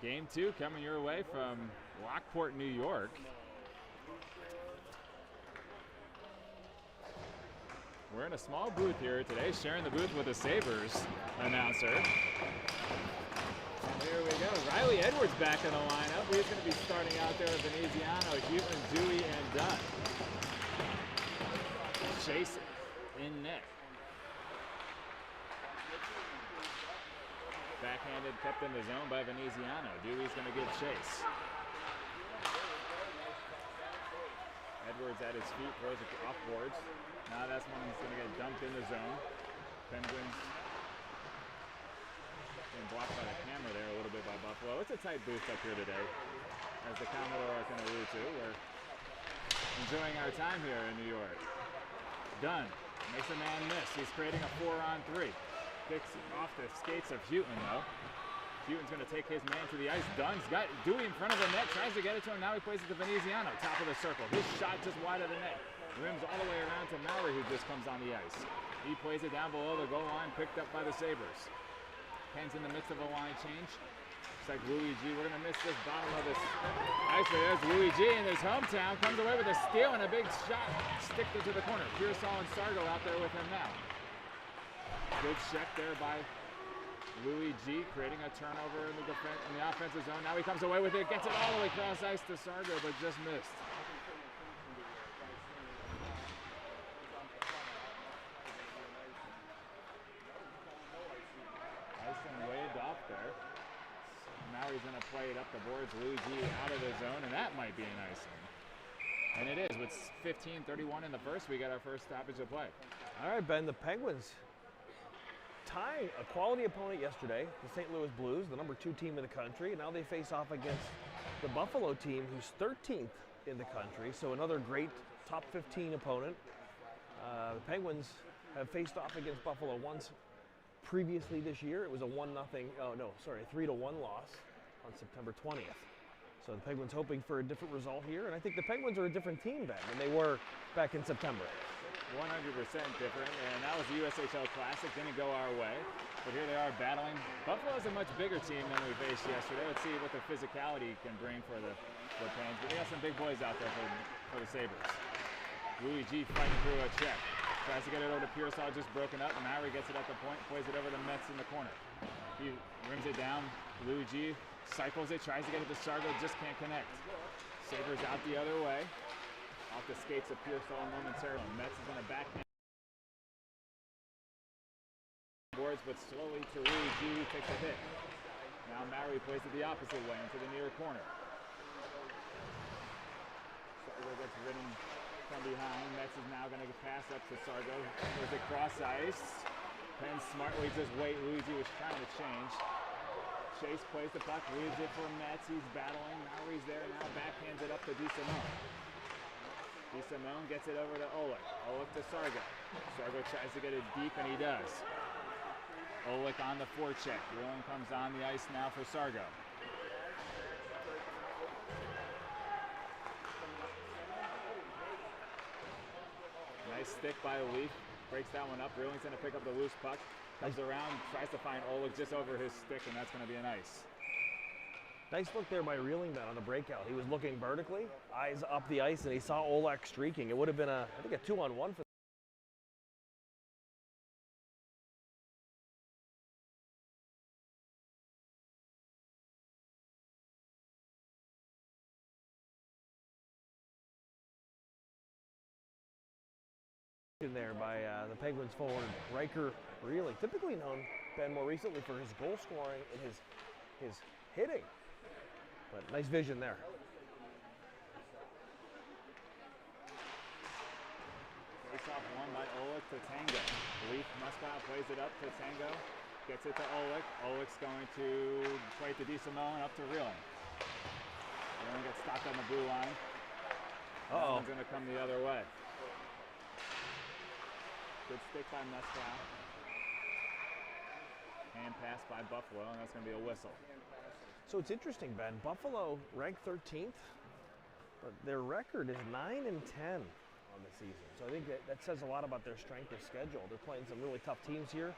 Game 2 coming your way from Lockport, New York. We're in a small booth here today, sharing the booth with the Sabres announcer. And here we go. Riley Edwards back in the lineup. He's going to be starting out there with Veneziano, Houghton, Dewey, and Dunn. Chase in net. Backhanded, kept in the zone by Veneziano. Dewey's going to give chase. Edwards at his feet, throws it off boards. Now that's one that's going to get dumped in the zone. Penguins being blocked by the camera there a little bit by Buffalo. It's a tight booth up here today, as the Commodore can allude to. We're enjoying our time here in New York. Dunn makes a man miss. He's creating a 4-on-3. Picks off the skates of Houghton, though. Houghton's going to take his man to the ice. Dunn's got Dewey in front of the net, tries to get it to him. Now he plays it to Veneziano, top of the circle. His shot just wide of the net. Rims all the way around to Maury, who just comes on the ice. He plays it down below the goal line, picked up by the Sabres. Penn's in the midst of a line change. Looks like Louis G. We're going to miss this bottom of this ice. There's Louis G. in his hometown. Comes away with a steal and a big shot. Sticked it to the corner. Pearsall and Sargo out there with him now. Good check there by Louis G, creating a turnover in the offensive zone. Now he comes away with it, gets it all the way across ice to Sargo, but just missed. Icing waved off there. Now he's going to play it up the boards. Louis G out of the zone, and that might be an icing. And it is. With 15:31 in the first, we got our first stoppage of play. All right, Ben, the Penguins tying a quality opponent yesterday, the St. Louis Blues, the number 2 team in the country. And now they face off against the Buffalo team, who's 13th in the country. So another great top 15 opponent. The Penguins have faced off against Buffalo once previously this year. It was a 3-1 loss on September 20th. So the Penguins hoping for a different result here. And I think the Penguins are a different team, Ben, than they were back in September. 100% different, and that was the USHL Classic. Didn't go our way, but here they are battling. Buffalo's a much bigger team than we faced yesterday. Let's see what the physicality can bring for the Pens. But they got some big boys out there for the Sabres. Louis G fighting through a check. Tries to get it over to Pearsall, just broken up. Maury gets it at the point, plays it over to Metz in the corner. He rims it down. Louis G cycles it, tries to get it to Sargo, just can't connect. Sabres out the other way. Off the skates of Pearsall momentarily. Metz is going to backhand boards, but slowly to Louis G, who takes a hit. Now Maury plays it the opposite way into the near corner. Sargo gets ridden from behind. Metz is now going to pass up to Sargo. There's a cross ice. Penn smartly just wait. Louis G was trying to change. Chase plays the puck, leaves it for Metz. He's battling. Maury's there now. Backhands it up to DeSimone. DeSimone gets it over to Oleg. Oleg to Sargo. Sargo tries to get it deep, and he does. Oleg on the forecheck. Wheeling comes on the ice now for Sargo. Nice stick by Leaf. Breaks that one up. Wheeling's going to pick up the loose puck. Comes around, tries to find Oleg just over his stick, and that's going to be an ice. Nice look there by Reeling Ben on the breakout. He was looking vertically, eyes up the ice, and he saw Oleg streaking. It would have been I think a 2-on-1 for there by the Penguins forward, Riker Reeling. Typically known, Ben, more recently for his goal scoring and his hitting. But nice vision there. Face-off won by Oleg to Tango. Leaf Muskow plays it up to Tango. Gets it to Oleg. Oleg's going to play it to DeSimone, up to Reeling. Reeling gets stopped on the blue line. Uh-oh. That one's going to come the other way. Good stick by Muskow. Hand pass by Buffalo, and that's going to be a whistle. So it's interesting, Ben. Buffalo ranked 13th, but their record is 9-10 on the season. So I think that says a lot about their strength of schedule. They're playing some really tough teams here.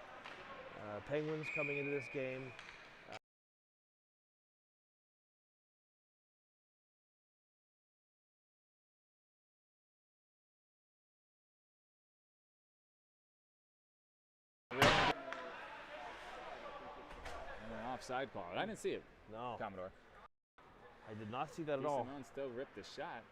Penguins coming into this game. offside call. I didn't see it, No, Commodore. I did not see that at all. Simone still ripped the shot.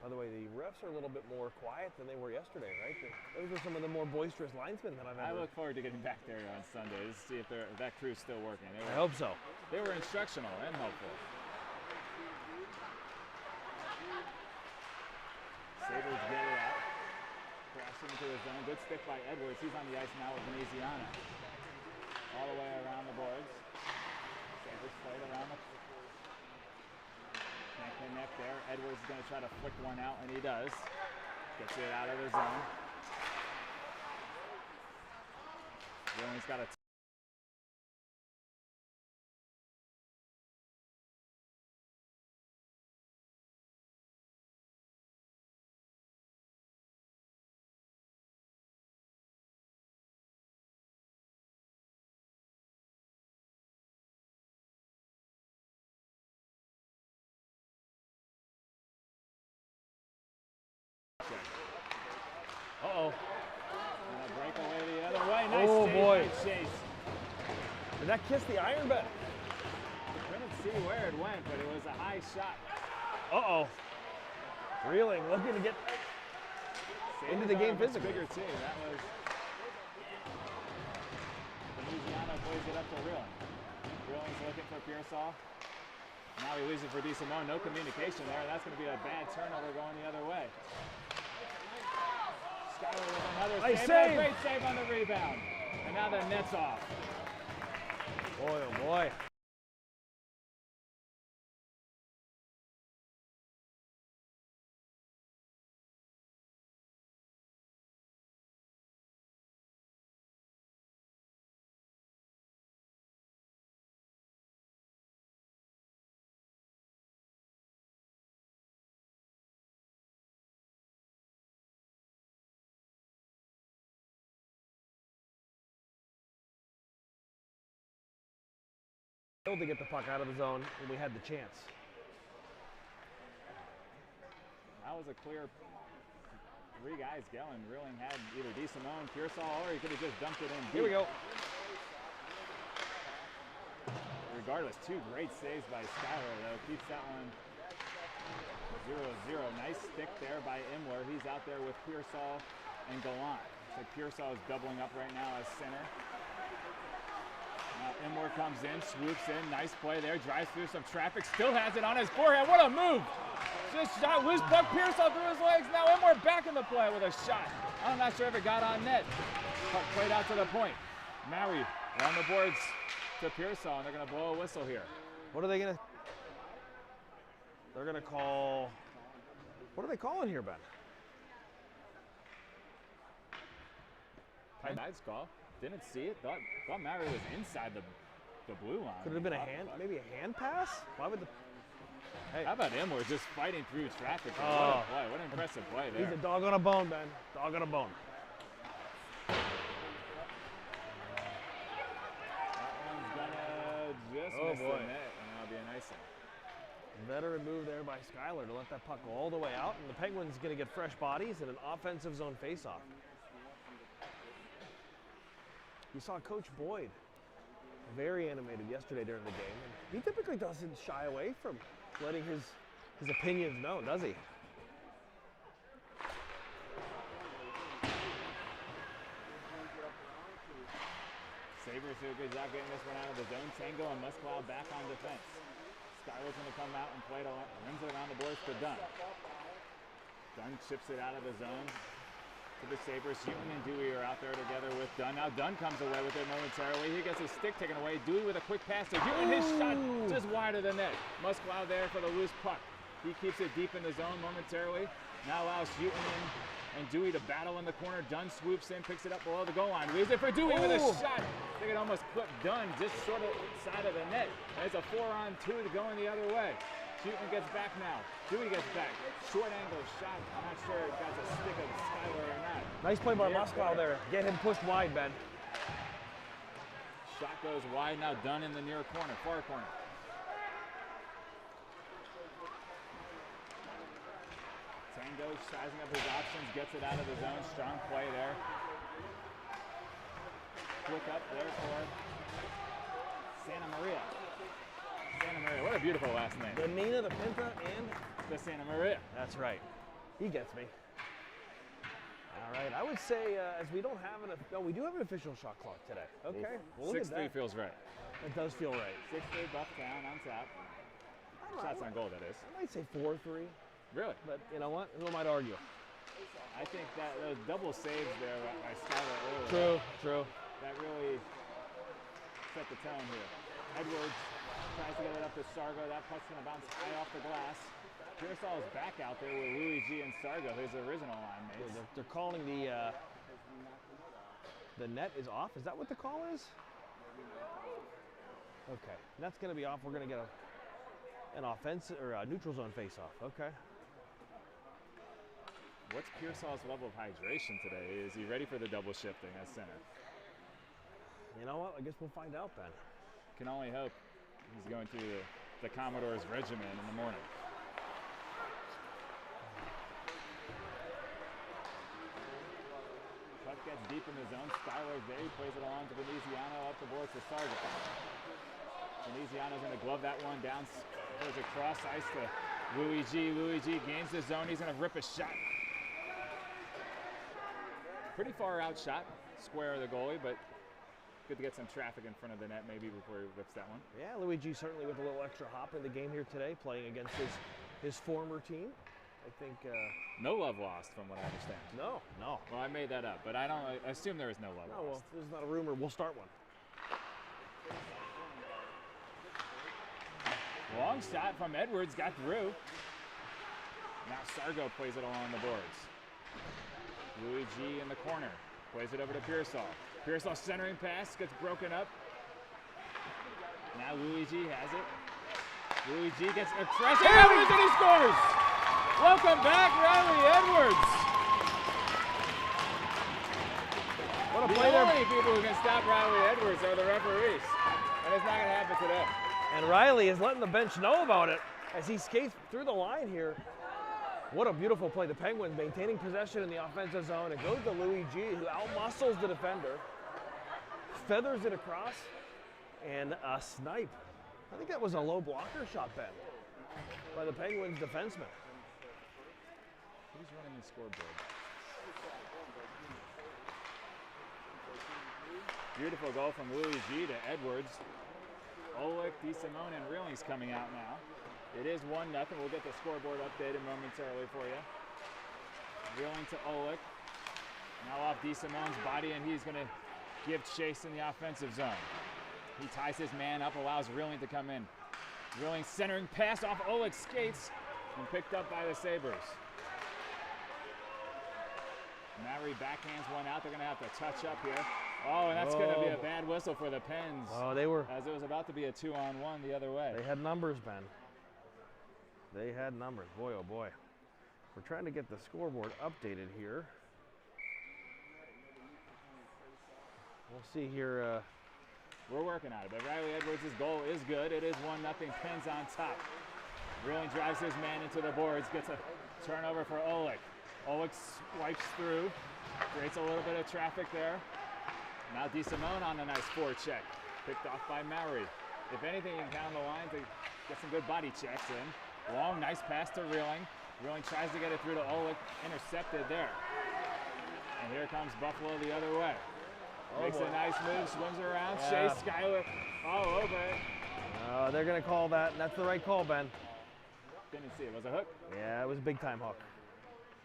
By the way, the refs are a little bit more quiet than they were yesterday, right? Those are some of the more boisterous linesmen that I've I ever. look forward to getting back there on Sunday to see if that crew's still working. I hope so. They were instructional and helpful. Sabres get it out. Crashing into the zone. Good stick by Edwards. He's on the ice now with Veneziano. All the way around the boards. Sabres played around the. Can't connect there. Edwards is going to try to flick one out, and he does. Gets it out of the zone. Willing's got a. Uh-oh. Break away the other way. Nice save, boy. nice chase. Did that kiss the iron bed? Couldn't see where it went, but it was a high shot. Uh-oh. Reeling, looking to get into the game physically. Bigger too. That was. Veneziano plays it up to Reeling. Reeling's looking for Pearsall. Now he leaves it for DeSimone. No communication there. That's going to be a bad turnover going the other way. Schuyler with another Nice save. save. Great save on the rebound. And now the net's off. Boy, oh boy. To get the puck out of the zone when we had the chance. That was a clear three guys going. Reeling had either DeSimone, Pearsall, or he could have just dumped it in deep. Here we go. Regardless, two great saves by Schuyler, though. Keeps that one 0-0. Nice stick there by Imler. He's out there with Pearsall and Gallant. So Pearsall is doubling up right now as center. Now Imler comes in, swoops in. Nice play there. Drives through some traffic. Still has it on his forehand. What a move! Just shot loose puck. Pearsall through his legs. Now Imler back in the play with a shot. I'm not sure if it got on net. Puck played out to the point. Maui on the boards to Pearsall, and they're going to blow a whistle here. What are they gonna? They're gonna call. What are they calling here, Ben? Nice call. Didn't see it. Thought Maui was inside the blue line. Could it have been a hand? Maybe a hand pass? Why would the? Hey, How about Imler just fighting through traffic? What Oh. a play. What an impressive play there. he's a dog on a bone, Ben. Dog on a bone. That one's gonna just miss boy. the net, and that'll be a nice one. Veteran move there by Schuyler to let that puck go all the way out, and the Penguins going to get fresh bodies and an offensive zone faceoff. You saw Coach Boyd very animated yesterday during the game, and he typically doesn't shy away from letting his opinions known, does he? Sabres do a good job getting this one out of the zone. Tango and Musclow back on defense. Schuyler's going to come out and play it, rims it around the boards to Dunn. Dunn chips it out of the zone to the Sabres. Hewton and Dewey are out there together with Dunn. Now Dunn comes away with it momentarily. He gets his stick taken away. Dewey with a quick pass to Hewton. His shot just wide of the net. Musclow there for the loose puck. He keeps it deep in the zone momentarily. Now allows Hewton and Dewey to battle in the corner. Dunn swoops in, picks it up below the goal line. Leaves it for Dewey with a shot. I think it almost clipped Dunn just sort of side of the net. And it's a 4-on-2 going the other way. Hewton gets back now. Dewey gets back. Short angle shot. I'm not sure if that's a stick of Schuyler or not. Nice play by Musclow there. Get him pushed wide, Ben. Shot goes wide. Now Dunn in the near corner, far corner. Tango sizing up his options, gets it out of the zone. Strong play there. Flick up there for Santa Maria. Santa Maria. What a beautiful last name. The Nina, the Pinta, and The Santa Maria. that's right. He gets me. All right, I would say as we don't have we do have an official shot clock today. Okay, well, look at 6-3 that. feels right. It does feel right. 6-3 Bucktown on top. Shots on goal, that is. I might say 4-3, Really? but you know what? Who am I to argue? I think that those double saves there by Skylar earlier. True, true. That really set the tone here. Edwards tries to get it up to Sargo. That puck's going to bounce high off the glass. Pearsall is back out there with Luigi and Sargo, his original line mates. They're calling the net is off. Is that what the call is? Okay, that's going to be off. We're going to get an offensive or a neutral zone face-off. Okay. What's Pearsall's level of hydration today? Is he ready for the double shifting as center? You know what? I guess we'll find out then. Can only hope. He's going through the Commodores regimen in the morning. Puck gets deep in the zone. Skylar's there. He plays it along to Veneziano up the boards to Sargo. Veneziano's going to glove that one down. Goes across ice to Luigi. Luigi gains the zone. He's going to rip a shot. Pretty far out shot. Square of the goalie, but good to get some traffic in front of the net maybe before he rips that one. Yeah, Luigi certainly with a little extra hop in the game here today, playing against his former team. I think no love lost from what I understand. no. Well, I made that up, but I assume there is no love No, well, lost. this is not a rumor. We'll start one. Long shot from Edwards, got through. Now Sargo plays it along the boards. Luigi in the corner, plays it over to Pearsall. Pearsall centering pass, gets broken up. Now Luigi has it. Luigi gets a crush. Edwards and he scores! Welcome back, Riley Edwards. What a The play there. only people who can stop Riley Edwards are the referees. And it's not going to happen today. And Riley is letting the bench know about it as he skates through the line here. What a beautiful play. The Penguins maintaining possession in the offensive zone. It goes to Luigi, who outmuscles the defender, feathers it across, and a snipe. I think that was a low blocker shot, Ben, by the Penguins defenseman. Who's running the scoreboard? Beautiful goal from Luigi to Edwards. Oleg, DeSimone, and Reeling's coming out now. It is 1-0. We'll get the scoreboard updated momentarily for you. Reeling to Oleg. Now off DeSimone's body, and he's going to give chase in the offensive zone. He ties his man up, allows Reeling to come in. Reeling centering pass off Oleg's skates and picked up by the Sabres. Maury backhands one out. They're going to have to touch up here. Oh, and that's going to be a bad whistle for the Pens. Oh, they were. As it was about to be a 2-on-1 the other way. They had numbers, Ben. They had numbers. Boy, oh boy. We're trying to get the scoreboard updated here. We'll see here. We're working on it, but Riley Edwards' goal is good. It is 1-0. Pens on top. Reeling drives his man into the boards. Gets a turnover for Oleg. Oleg swipes through. Creates a little bit of traffic there. Now DeSimone on a nice forecheck. Picked off by Maury. If anything, you can count on the line to get some good body checks in. Long, nice pass to Reeling. Reeling tries to get it through to Oleg. Intercepted there. And here comes Buffalo the other way. Makes a nice move, swims around. Yeah. Chase Skyler all over it. They're going to call that. That's the right call, Ben. Didn't see it. Was it a hook? Yeah, it was a big time hook.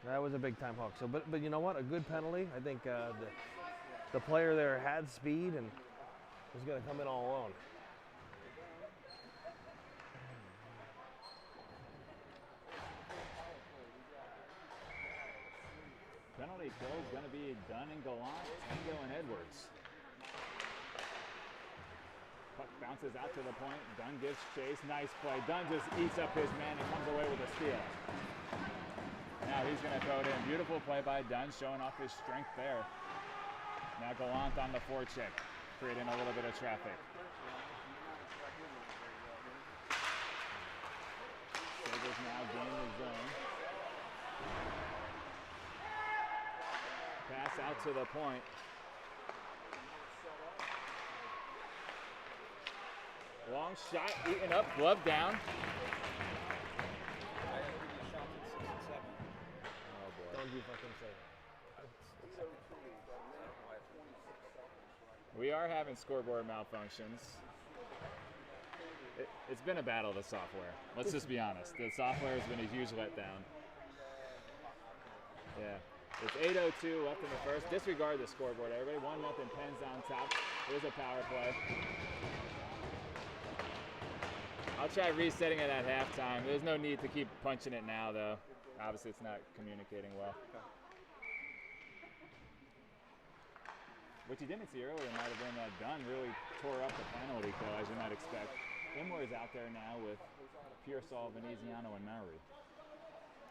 That was a big time hook. So, but you know what? A good penalty. I think the player there had speed and was going to come in all alone. Penalty kill is going to be Dunn and Gallant, Tango and Edwards. Puck bounces out to the point. Dunn gives chase. Nice play. Dunn just eats up his man and comes away with a steal. Now he's going to throw it in. Beautiful play by Dunn, showing off his strength there. Now Gallant on the forecheck, creating a little bit of traffic. Sabres now gain the zone. Pass out to the point. Long shot, eaten up, glove down. Oh boy. Don't you fucking say that. We are having scoreboard malfunctions. It's been a battle, the software. Let's just be honest. The software has been a huge letdown. Yeah. It's 8:02 left in the first. Disregard the scoreboard, everybody. 1-0 Pens on top. Here's a power play. I'll try resetting it at halftime. There's no need to keep punching it now, though. Obviously, it's not communicating well. What you didn't see earlier might have been that Dunn really tore up the penalty kill, as you might expect. Imler's out there now with Pearsall, Veneziano, and Maury.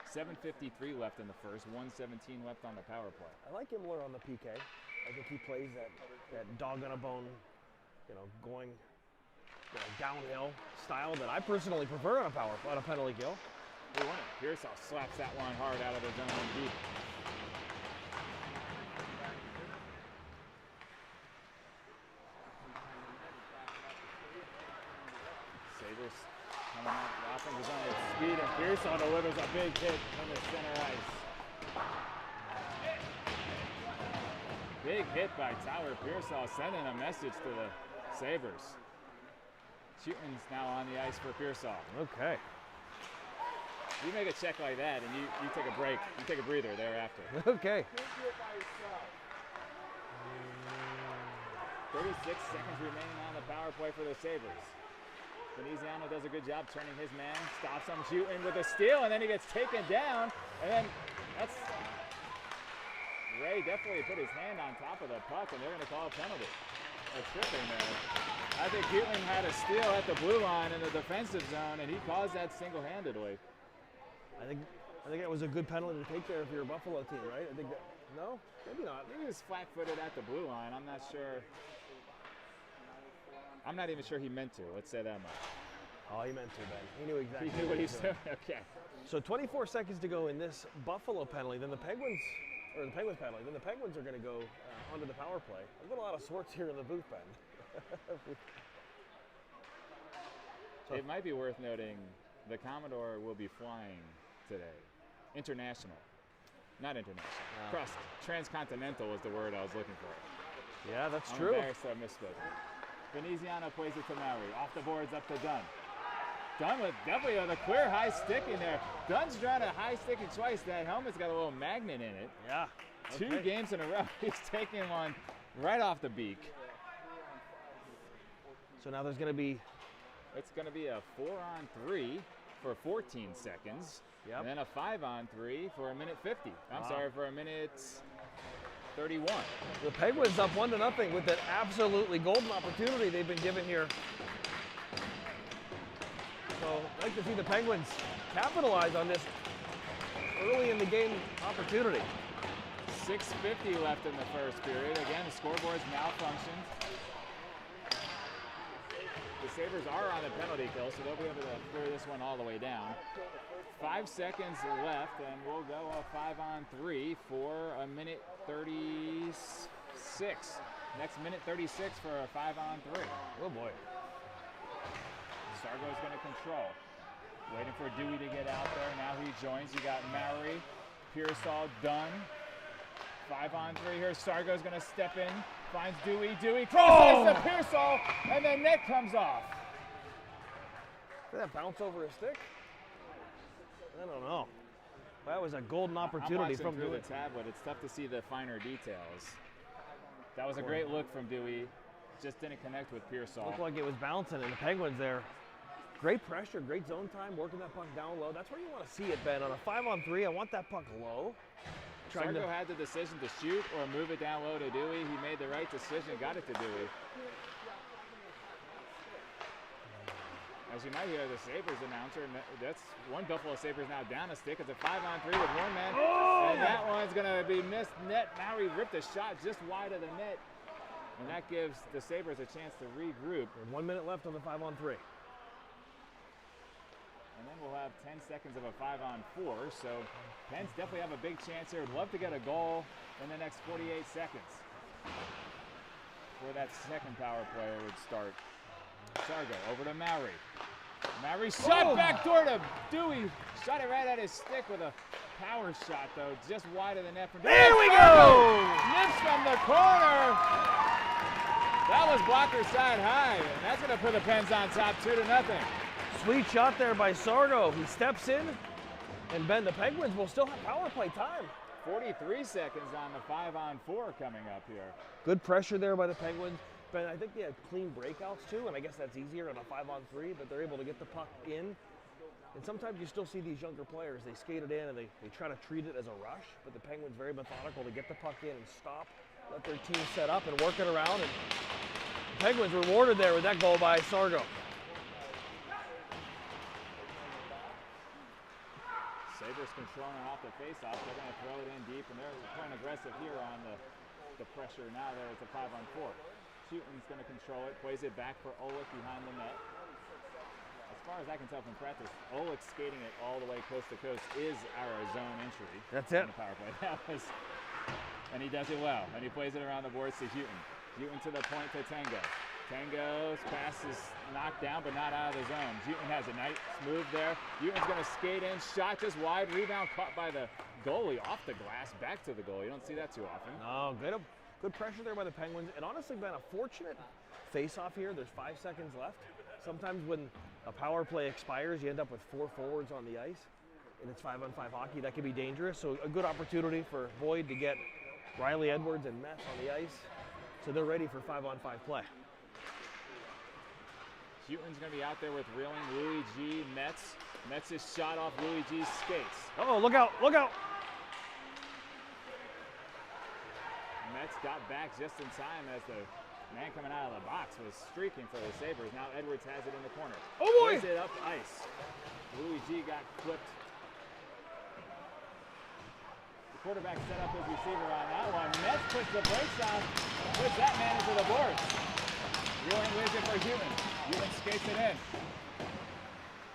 7:53 left in the first, 1:17 left on the power play. I like Imler on the PK. I think he plays that dog on a bone, going downhill style that I personally prefer on a penalty kill. Who won it? Pearsall slaps that one hard out of the zone and deep. Sabres coming up, the offense is on its speed, and Pearsall delivers a big hit in the center ice. Big hit by Tyler Pearsall, sending a message to the Sabres. Shooting's now on the ice for Pearsall. Okay. You make a check like that, and you take a break, you take a breather thereafter. Okay. 36 seconds remaining on the power play for the Sabres. Veneziano does a good job turning his man, stops him shooting with a steal, and then he gets taken down. And then Ray definitely put his hand on top of the puck, and they're going to call a penalty. A tripping there. I think Hutton had a steal at the blue line in the defensive zone, and he caused that single-handedly. I think that was a good penalty to take there if you're a Buffalo team, right? I think that, no, maybe not. He was flat-footed at the blue line. I'm not sure. I'm not even sure he meant to. Let's say that much. Oh, he meant to, Ben. He knew exactly. He knew what he was doing. Okay. So 24 seconds to go in this Buffalo penalty. Then the Penguins penalty. Then the Penguins are going to go onto the power play. I've got a lot of sorts here in the booth, Ben. It might be worth noting the Commodore will be flying today. International. Not international. Transcontinental was the word I was looking for. Yeah, that's I'm true. embarrassed I misspoke. Veneziano plays it to Maury. Off the boards, up to Dunn. Dunn with definitely a clear high stick in there. Dunn's trying to high stick it twice. That helmet's got a little magnet in it. Yeah. Okay. 2 games in a row. He's taking one right off the beak. So now there's going to be... It's going to be a 4-on-3 for 14 seconds. Yep. And then a 5-on-3 for 1:50. Sorry, for 1:31. The Penguins up 1-0 with that absolutely golden opportunity they've been given here. So I'd like to see the Penguins capitalize on this early in the game opportunity. 6:50 left in the first period. Again, the scoreboard's malfunctioned. The Sabres are on the penalty kill, so they'll be able to clear this one all the way down. 5 seconds left, and we'll go a 5-on-3 for 1:36. Next 1:36 for a 5-on-3. Oh boy. Sargo's going to control. Waiting for Dewey to get out there. Now he joins. You got Maury, Pearsall, Dunn. 5-on-3 here. Sargo's going to step in. Finds Dewey. Dewey crosses to Pearsall, and the net comes off. Did that bounce over his stick? I don't know. That was a golden opportunity I'm from through Dewey. the tablet. It's tough to see the finer details. That was a great look from Dewey. Just didn't connect with Pearsall. Looked like it was bouncing, and the Penguins there. Great pressure, great zone time, working that puck down low. That's where you want to see it, Ben. On a 5-on-3, I want that puck low. Sargo had the decision to shoot or move it down low to Dewey. He made the right decision, got it to Dewey. As you might hear the Sabres announcer, that's one Buffalo Sabres now down a stick. It's a 5-on-3 with one man, and that one's going to be missed net. Maury ripped a shot just wide of the net, and that gives the Sabres a chance to regroup. 1 minute left on the 5-on-3. And then we'll have 10 seconds of a 5-on-4, so Pens definitely have a big chance here. Would love to get a goal in the next 48 seconds before that second power play would start. Sargo over to Mowry. Mowry shot backdoor to Dewey. Shot it right at his stick with a power shot, though, just wide of the net. There we go! Nips from the corner. That was blocker side high, and that's going to put the Pens on top 2-0. Sweet shot there by Sargo. He steps in, and Ben, the Penguins will still have power play time. 43 seconds on the 5-on-4 coming up here. Good pressure there by the Penguins. Ben, I think they had clean breakouts too, and I guess that's easier on a 5-on-3, but they're able to get the puck in. And sometimes you still see these younger players, they skate it in and they try to treat it as a rush, but the Penguins very methodical to get the puck in and stop, let their team set up and work it around. And the Penguins rewarded there with that goal by Sargo. Sabres controlling off the faceoff. They're going to throw it in deep, and they're playing aggressive here on the pressure now. There it's a 5-on-4. Houghton's going to control it, plays it back for Olick behind the net. As far as I can tell from practice, Olick skating it all the way coast to coast is our zone entry. That's it. On the power play. And he does it well, and he plays it around the boards to Houghton. Houghton to the point to Tango. Tango's pass is knocked down, but not out of the zone. Houghton has a nice move there. Houghton's going to skate in, shot just wide, rebound caught by the goalie off the glass, back to the goal. You don't see that too often. No, good pressure there by the Penguins. And honestly, been a fortunate face-off here. There's 5 seconds left. Sometimes when a power play expires, you end up with 4 forwards on the ice, and it's 5-on-5 hockey. That can be dangerous. So a good opportunity for Boyd to get Riley Edwards and Metz on the ice, so they're ready for 5-on-5 play. Houghton's going to be out there with Reeling, Louis G, Metz. Metz is shot off Louis G's skates. Oh, look out, look out! Metz got back just in time as the man coming out of the box was streaking for the Sabres. Now Edwards has it in the corner. Oh boy! Plays it up ice. Louis G got flipped. The quarterback set up his receiver on that one. Metz puts the brakes on, puts that man into the boards. Reeling wins it for Houghton. Houghton skates it in.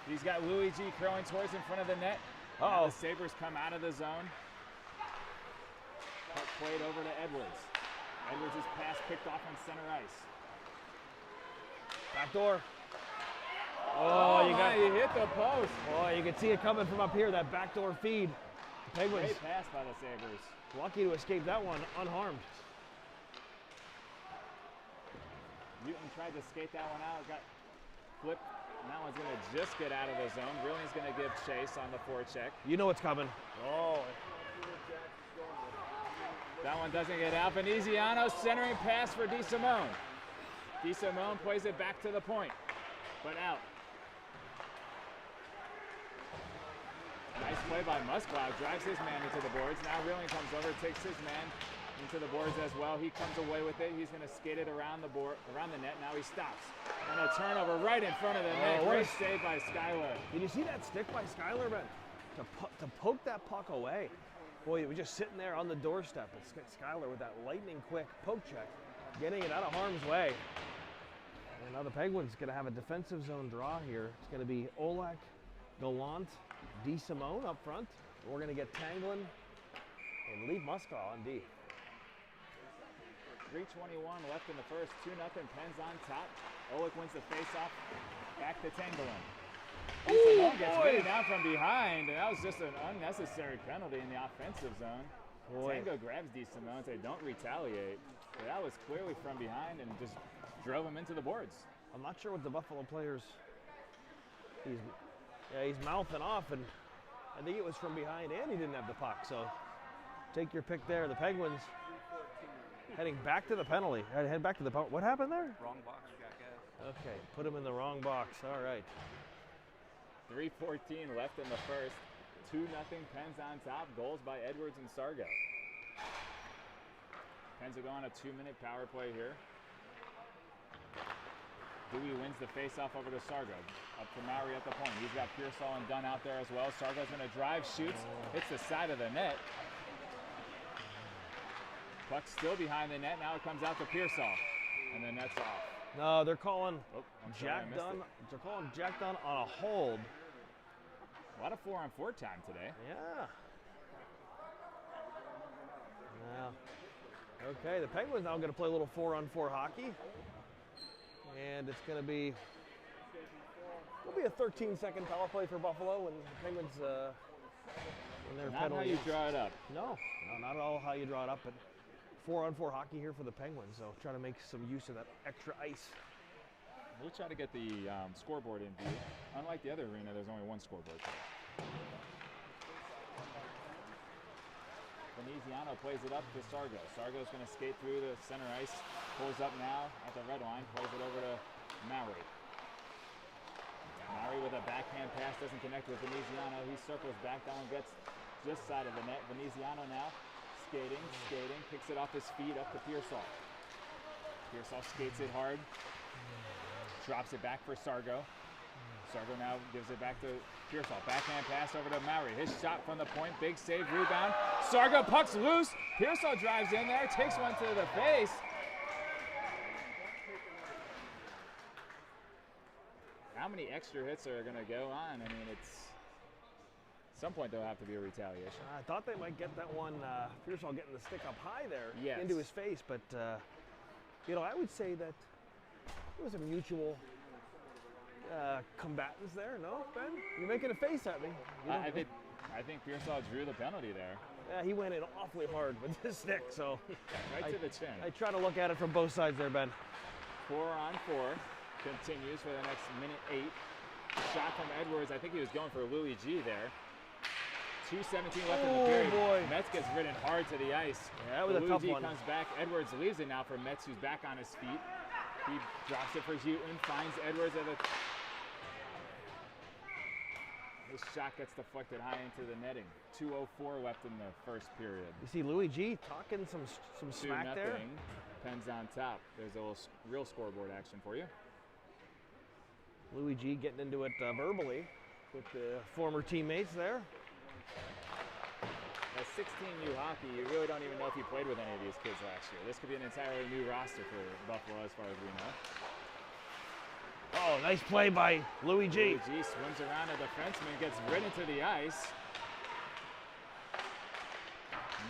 He's got Louis G curling towards in front of the net. Now the Sabres come out of the zone. Puck played over to Edwards. Edwards' pass picked off on center ice. Back door. He hit the post. Boy, you can see it coming from up here, that backdoor feed. The Penguins Great pass by the Sabres. lucky to escape that one unharmed. Houghton tried to skate that one out, got flipped. And that one's going to just get out of the zone. Reeling's going to give chase on the forecheck. You know what's coming. Oh. That one doesn't get out. Veneziano centering pass for DeSimone. DeSimone plays it back to the point, but out. Nice play by Musklow. Drives his man into the boards. Now Reeling comes over, takes his man into the boards as well. He comes away with it. He's going to skate it around the board, around the net. Now he stops. And a turnover right in front of the net. Great save by Schuyler. Did you see that stick by Schuyler, Ben? To poke that puck away. Boy, he was just sitting there on the doorstep. It's Schuyler with that lightning quick poke check, getting it out of harm's way. And now the Penguins going to have a defensive zone draw here. It's going to be Olak, Gallant, DeSimone up front. We're going to get Tanglin and leave Muskau on D. 3:21 left in the first. 2-0 Pens on top. Olick wins the faceoff. Back to Tanglin. DeSimone gets weighted down from behind, and that was just an unnecessary penalty in the offensive zone. Tango grabs DeSimone and says, don't retaliate. But that was clearly from behind and just drove him into the boards. I'm not sure what the Buffalo players, he's mouthing off, and I think it was from behind and he didn't have the puck. So take your pick there. The Penguins heading back to the penalty. Head back to the penalty. What happened there? Wrong box, jackass. Okay, put him in the wrong box. All right. 3:14 left in the first. 2-0 Pens on top. Goals by Edwards and Sargo. Pens will go on a 2-minute power play here. Dewey wins the faceoff over to Sargo. Up to Mowry at the point. He's got Pearsall and Dunn out there as well. Sargo's going to drive, shoots, hits the side of the net. Puck still behind the net. Now it comes out to Pearsall, and the net's off. No, they're calling Jack Dunn. They're calling Jack Dunn on a hold. A lot of 4-on-4 time today. Yeah. Okay, the Penguins now going to play a little 4-on-4 hockey. And it's going to be a 13-second power play for Buffalo, and the Penguins in their Not how you draw it up. No, not at all how you draw it up. But 4-on-4 hockey here for the Penguins, so try to make some use of that extra ice. We'll try to get the scoreboard in view. Unlike the other arena, there's only one scoreboard today. Veneziano plays it up to Sargo. Sargo's going to skate through the center ice, pulls up now at the red line, plays it over to Maury. Maury with a backhand pass doesn't connect with Veneziano. He circles back down, gets just side of the net. Veneziano now skating, picks it off his feet up to Pearsall. Pearsall skates it hard. Drops it back for Sargo. Sargo now gives it back to Pearsall. Backhand pass over to Maury. His shot from the point. Big save, rebound. Sargo, puck's loose. Pearsall drives in there, takes one to the face. How many extra hits are going to go on? I mean, at some point there'll have to be a retaliation. I thought they might get that one, Pearsall getting the stick up high there Yes. into his face, but I would say that it was a mutual combatants there, no, Ben? You're making a face at me. I think Pearsall drew the penalty there. Yeah, he went in awfully hard with his stick, so right to the chin. I try to look at it from both sides there, Ben. 4-on-4 continues for the next minute 8. Shot from Edwards. I think he was going for Louis G there. 2:17 left in the period. Boy. Metz gets ridden hard to the ice. Yeah, that was a tough one. comes back. Edwards leaves it now for Metz, who's back on his feet. He drops it for Houghton, finds Edwards at the... His shot gets deflected high into the netting. 2:04 left in the first period. You see Louis G talking some smack there. 2-0. Pens on top. There's a little real scoreboard action for you. Louis G getting into it verbally with the former teammates there. At 16U hockey, you really don't even know if you played with any of these kids last year. This could be an entirely new roster for Buffalo as far as we know. Oh, nice play by Louis G. Louis G swims around a defenseman, gets ridden to the ice.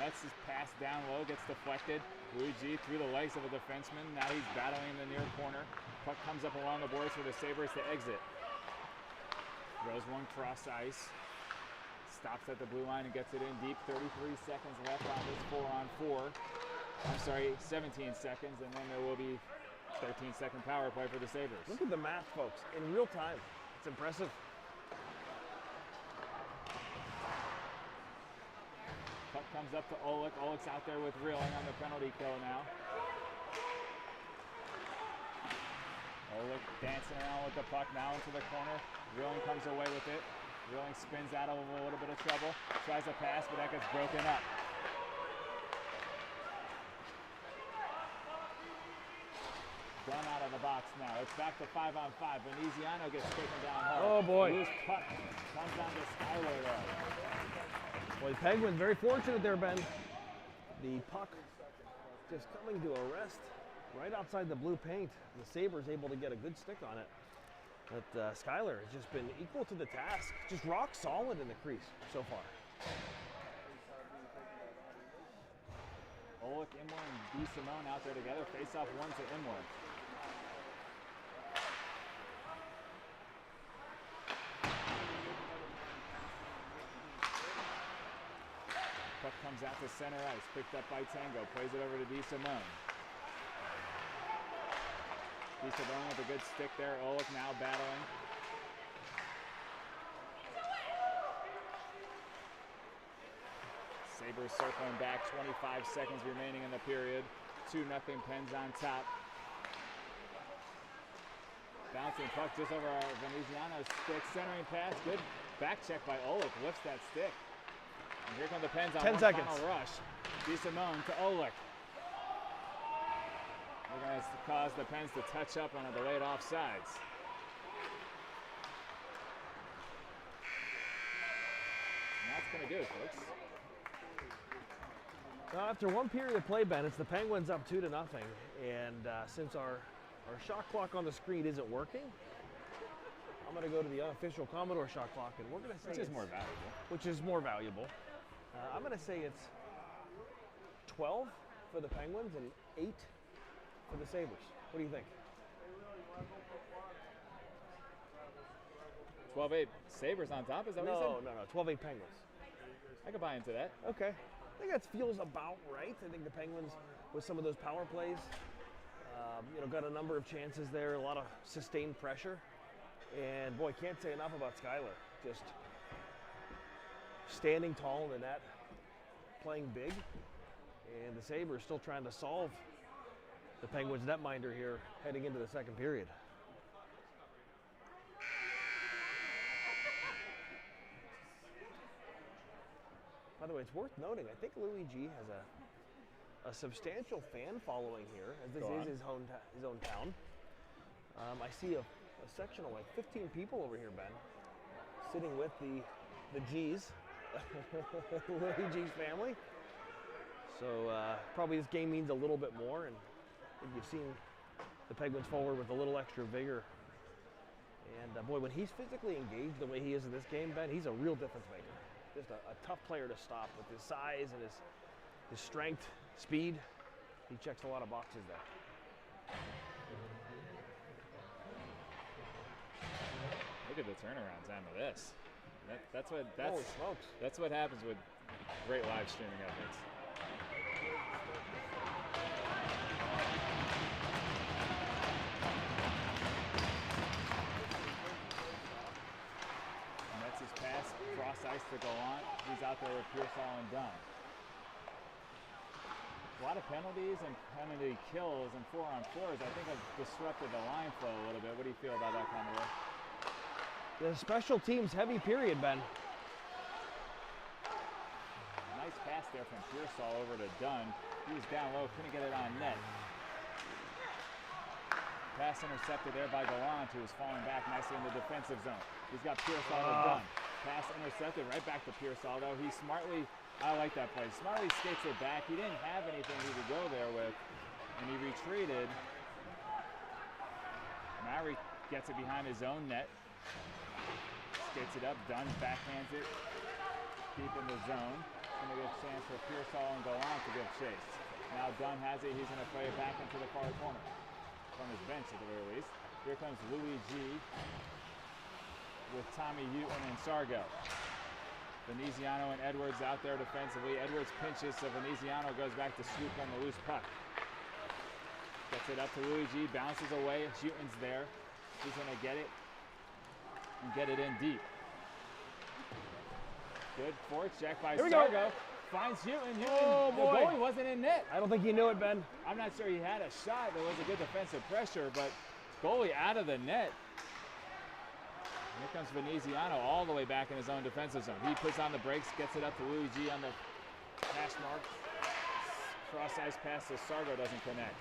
Metz is passed down low, gets deflected. Louis G through the legs of a defenseman. Now he's battling in the near corner. Puck comes up along the boards for the Sabres to exit. Throws one cross ice. Stops at the blue line and gets it in deep. 33 seconds left on this 4-on-4. I'm sorry, 17 seconds, and then there will be 13-second power play for the Sabres. Look at the math, folks, in real time. It's impressive. Puck comes up to Olich. Olich's out there with Reeling on the penalty kill now. Olich dancing around with the puck now into the corner. Reeling comes away with it. Reeling spins out of a little bit of trouble. Tries a pass, but that gets broken up. Gun out of the box now. It's back to 5-on-5. Veneziano gets taken down hard. Oh, boy. Loose puck comes down to Skyler there. Well, the Penguins very fortunate there, Ben. The puck just coming to a rest right outside the blue paint. The Sabres able to get a good stick on it. But Skyler has just been equal to the task. Just rock solid in the crease so far. Olich, Imler, and DeSimone out there together. Face off one to Imler. Puck comes out to center ice. Picked up by Tango. Plays it over to DeSimone. DeSimone with a good stick there. Olich now battling. Sabres circling back. 25 seconds remaining in the period. 2-0 Pens on top. Bouncing puck just over Veneziano's stick. Centering pass. Good back check by Olich. Lifts that stick. And here come the Pens on 10 seconds. Final rush. DeSimone to Olich. We're going to cause the Pens to touch up on a delayed offsides. And that's going to do it, folks. Now, after one period of play, Ben, it's the Penguins up 2-0. And since our shot clock on the screen isn't working, I'm going to go to the unofficial Commodore shot clock, and we're going to say Which is more valuable. Which is more valuable. I'm going to say it's 12 for the Penguins and 8 for the Sabres. What do you think? 12-8 Sabres on top, is that what you said? No. 12-8 Penguins. I could buy into that. Okay. I think that feels about right. I think the Penguins, with some of those power plays, got a number of chances there, a lot of sustained pressure. And boy, can't say enough about Skylar. Just standing tall in the net, playing big. And the Sabres still trying to solve the Penguins' netminder here heading into the second period. By the way, it's worth noting, I think Luigi has a substantial fan following here, as this is his own town. I see a section of like 15 people over here, Ben, sitting with the G's, Luigi's family. So probably this game means a little bit more, and I think you've seen the Penguins forward with a little extra vigor. And boy, when he's physically engaged the way he is in this game, Ben, he's a real difference maker. Just a tough player to stop with his size and his strength, speed. He checks a lot of boxes there. Look at the turnaround time of this. Holy smokes. That's what happens with great live streaming efforts. Metz's pass, cross ice to Gallant. He's out there with Pearsall and Dunn. A lot of penalties and penalty kills and 4-on-4s, I think, have disrupted the line flow a little bit. What do you feel about that, Commodore? The special teams heavy period, Ben. Nice pass there from Pearsall over to Dunn. He was down low, couldn't get it on net. Pass intercepted there by Gallant, who was falling back nicely in the defensive zone. He's got Pearsall to Dunn. Pass intercepted right back to Pearsall, though. He smartly, I like that play, smartly skates it back. He didn't have anything he could go there with, and he retreated. Maury gets it behind his own net. Skates it up, Dunn backhands it deep in the zone. Gonna give a chance for Pearsall and Gallant to give chase. Now Dunn has it, he's gonna play it back into the far corner. From his bench at the very least. Here comes Louis G with Tommy Houghton and Sargo. Veneziano and Edwards out there defensively. Edwards pinches, so Veneziano goes back to swoop on the loose puck. Gets it up to Louis G, bounces away, Houghton's there. He's gonna get it and get it in deep. Good forecheck by Sargo. Finds Houghton. Oh, the goalie wasn't in net. I don't think he knew it, Ben. I'm not sure he had a shot. There was a good defensive pressure, but goalie out of the net. Here comes Veneziano all the way back in his own defensive zone. He puts on the brakes, gets it up to Luigi on the hash mark. Cross ice pass to Sargo, doesn't connect.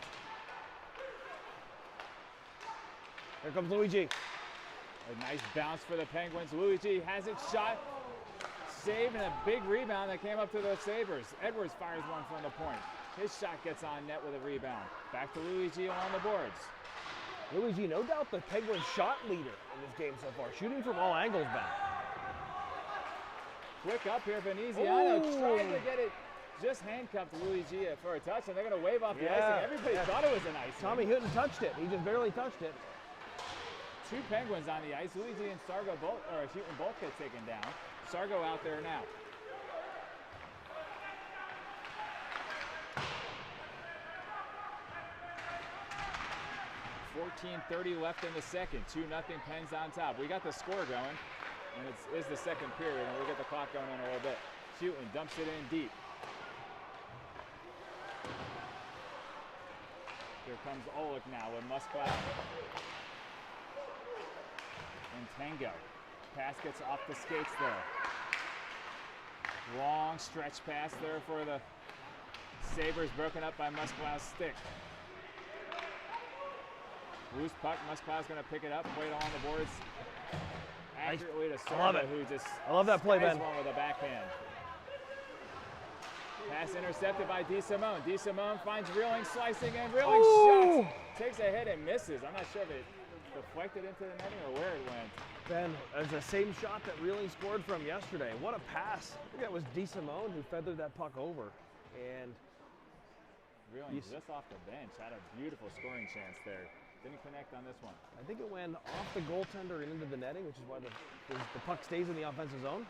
Here comes Luigi. A nice bounce for the Penguins. Luigi has it shot. Save and a big rebound that came up to the Sabres. Edwards fires one from the point. His shot gets on net with a rebound. Back to Luigi along the boards. Luigi, no doubt the Penguins shot leader in this game so far. Shooting from all angles, Ben. Quick up here, Veneziano trying to get it. Just handcuffed Luigi for a touch, and they're going to wave off the icing. Everybody thought it was an icing. Tommy Houghton touched it. He just barely touched it. Two Penguins on the ice. Luigi and Sargo Houghton both get taken down. Sargo out there now. .30 left in the second. 2-0 Pens on top. We got the score going, and it is the second period, and we'll get the clock going in a little bit. Houghton dumps it in deep. Here comes Oleg now with Musklat and Tango. Pass gets off the skates there. Long stretch pass there for the Sabres, broken up by Musklat's stick. Loose puck, Musklat's going to pick it up, play it along the boards. Accurately to Sargo, who just I love that play, Ben. one with a backhand. Pass intercepted by DeSimone. DeSimone finds Reeling, slicing, and Reeling shots. Takes a hit and misses. I'm not sure if it deflected into the netting or where it went. Ben, it's the same shot that Reeling scored from yesterday. What a pass. I think that was DeSimone who feathered that puck over. And Reeling just off the bench had a beautiful scoring chance there. Didn't connect on this one. I think it went off the goaltender and into the netting, which is why the puck stays in the offensive zone.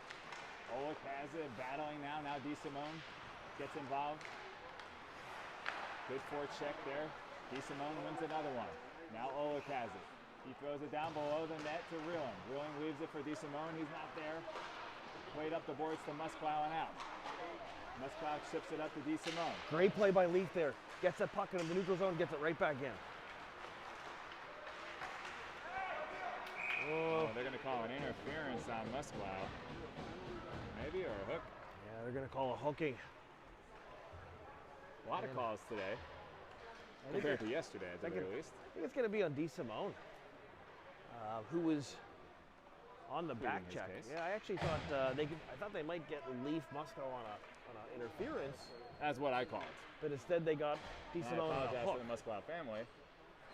Oleg has it, battling now. Now DeSimone gets involved. Good forecheck there. DeSimone wins another one. Now Oleg has it. He throws it down below the net to Reeling. Reeling leaves it for DeSimone. He's not there. Played up the boards to Musklau and out. Musklau chips it up to DeSimone. Great play by Leaf there. Gets that puck into the neutral zone, gets it right back in. Oh, they're going to call an interference on Musklau. Maybe, or a hook. Yeah, they're going to call a hooking. A lot of calls today. Compared to yesterday, at the very least. I think it's going to be on DeSimone, who was on the back check. Yeah, I actually thought I thought they might get Leaf Musklau on an interference. That's what I called. But instead they got DeSimone on a hook. I apologize to the Musklau family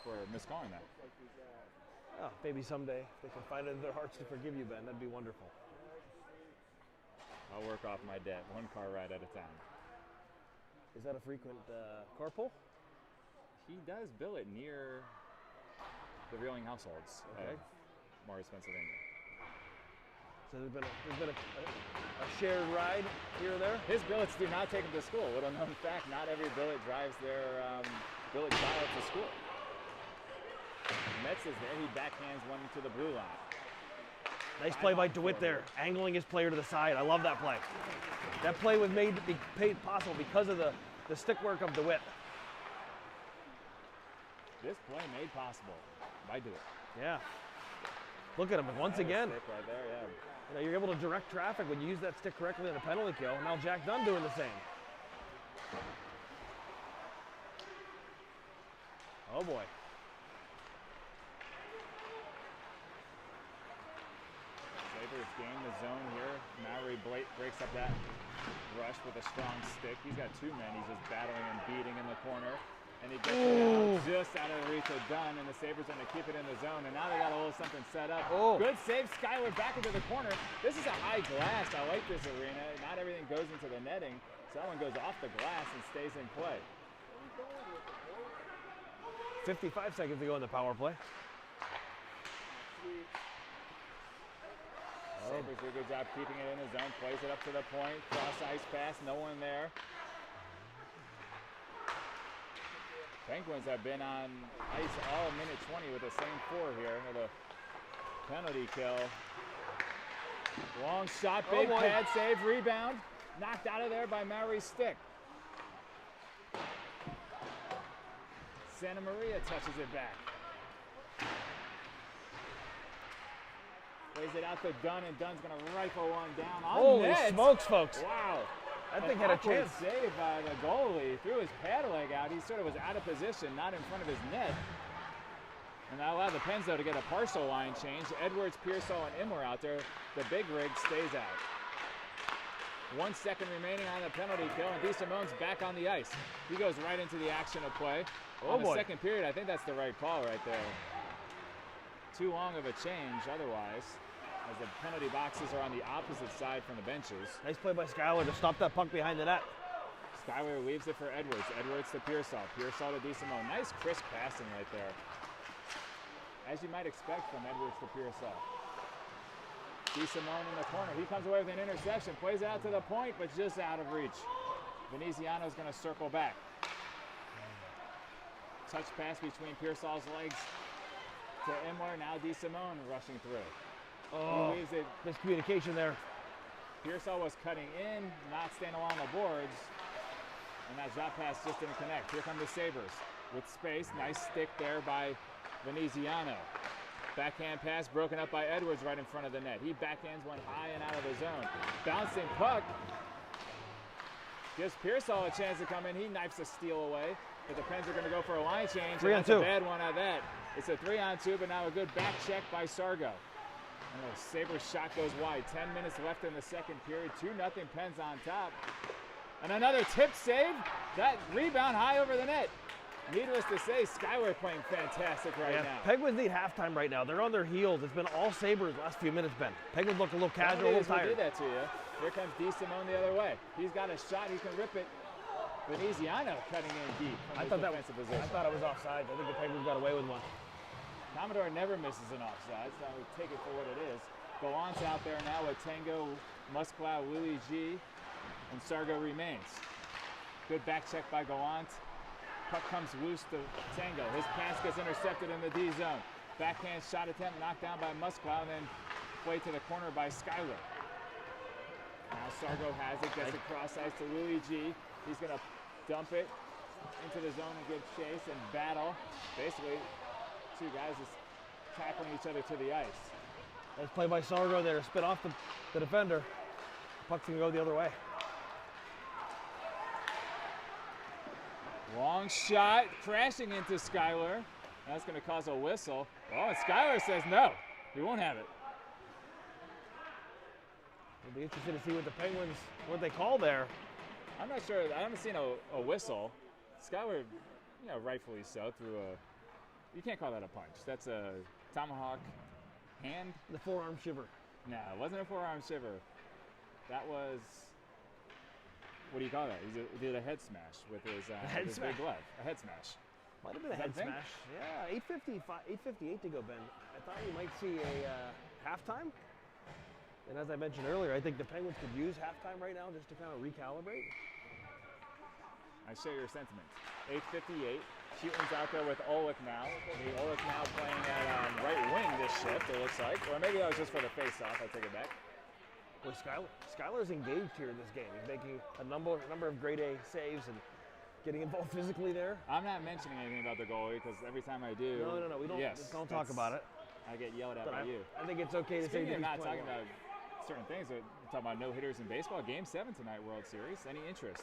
for miscalling that. Oh, maybe someday they can find it in their hearts to forgive you, Ben. That'd be wonderful. I'll work off my debt, one car ride at a time. Is that a frequent carpool? He does bill it near the Reeling households of Morris, Pennsylvania. So there's been a shared ride here or there? His billets do not take him to school. Little known fact, not every billet drives their billet child to school. Metz is there. He backhands one to the blue line. Nice play by DeWitt there, angling his player to the side. I love that play. That play was made possible because of the stick work of DeWitt. This play made possible by DeWitt. Yeah. Look at him once again. Stick right there, yeah. You know, you're able to direct traffic when you use that stick correctly in a penalty kill. Now Jack Dunn doing the same. Oh boy. Sabres gain the zone here. Maury breaks up that rush with a strong stick. He's got two men. He's just battling and beating in the corner. And he gets it out just out of the reach of Dunn, and the Sabres are going to keep it in the zone. And now they got a little something set up. Good save, Skyler back into the corner. This is a high glass. I like this arena. Not everything goes into the netting. So that one goes off the glass and stays in play. 55 seconds to go in the power play. Sabres do a good job keeping it in the zone. Plays it up to the point. Cross ice pass. No one there. Penguins have been on ice all minute 20 with the same four here with a penalty kill. Long shot, big pad save, rebound. Knocked out of there by Maury's stick. Santa Maria touches it back. Plays it out to Dunn, and Dunn's going to rifle one down on net. Holy smokes, folks. Wow. That thing had a chance. Save by the goalie. Threw his pad leg out. He sort of was out of position, not in front of his net. And that allowed the Pens, though, to get a partial line change. Edwards, Pearsall, and Imler out there. The big rig stays out. 1 second remaining on the penalty kill, and DeSimone's back on the ice. He goes right into the action of play. On the second period, I think that's the right call right there. Too long of a change otherwise, as the penalty boxes are on the opposite side from the benches. Nice play by Skyler to stop that puck behind the net. Skyler leaves it for Edwards. Edwards to Pearsall. Pearsall to DeSimone. Nice crisp passing right there. As you might expect from Edwards to Pearsall. DeSimone in the corner. He comes away with an interception. Plays it out to the point, but just out of reach. Veneziano's going to circle back. Touch pass between Pearsall's legs to Imler. Now DeSimone rushing through. Oh, he leaves it. Miscommunication there. Pearsall was cutting in, not staying along the boards. And that drop pass just didn't connect. Here come the Sabres with space. Nice stick there by Veneziano. Backhand pass broken up by Edwards right in front of the net. He backhands one high and out of the zone. Bouncing puck. Gives Pearsall a chance to come in. He knifes a steal away. But the Pens are going to go for a line change. 3 on 2. That's a bad one at that. It's a 3-on-2, but now a good back check by Sargo. And the Sabres shot goes wide. 10 minutes left in the second period. 2-0 Pens on top. And another tip save. That rebound high over the net. Needless to say, Skyler playing fantastic right now. Penguins need halftime right now. They're on their heels. It's been all Sabres last few minutes, Ben. Penguins look a little casual, a little tired. Do that to you. Here comes DeSimone the other way. He's got a shot. He can rip it. Veneziano cutting in deep from his defensive position. I thought it was offside. I think the Penguins got away with one. Commodore never misses an offside, so we take it for what it is. Gallant's out there now with Tango, Musclau, Willie G, and Sargo remains. Good back check by Gallant. Puck comes loose to Tango. His pass gets intercepted in the D zone. Backhand shot attempt knocked down by Musclau, and then played to the corner by Schuyler. Now Sargo has it, gets it cross ice to Willie G. He's going to dump it into the zone and give chase and battle. Basically, two guys just tackling each other to the ice. Nice play by Sargo there, spit off the defender. Puck's going to go the other way. Long shot, crashing into Schuyler. That's going to cause a whistle. Oh, and Schuyler says no, he won't have it. We'll be interested to see what the Penguins, what they call there. I'm not sure, I haven't seen a whistle. Schuyler, rightfully so, threw you can't call that a punch. That's a tomahawk hand. The forearm shiver. No, it wasn't a forearm shiver. That was, what do you call that? He did a head smash with his big glove. A head smash. Might have been a head smash. Yeah, 8:58 to go, Ben. I thought we might see a halftime. And as I mentioned earlier, I think the Penguins could use halftime right now just to kind of recalibrate. I share your sentiment. 8:58. Houghton's out there with Olick now. Olick now playing at right wing this shift, it looks like. Or maybe that was just for the face-off. I take it back. Well, Schuyler's engaged here in this game. He's making a number of grade A saves and getting involved physically there. I'm not mentioning anything about the goalie because every time I do, no, we don't. Don't talk about it. I get yelled at by you. I think it's okay to say that he's not talking about certain things. We're talking about no hitters in baseball. Game 7 tonight, World Series. Any interest?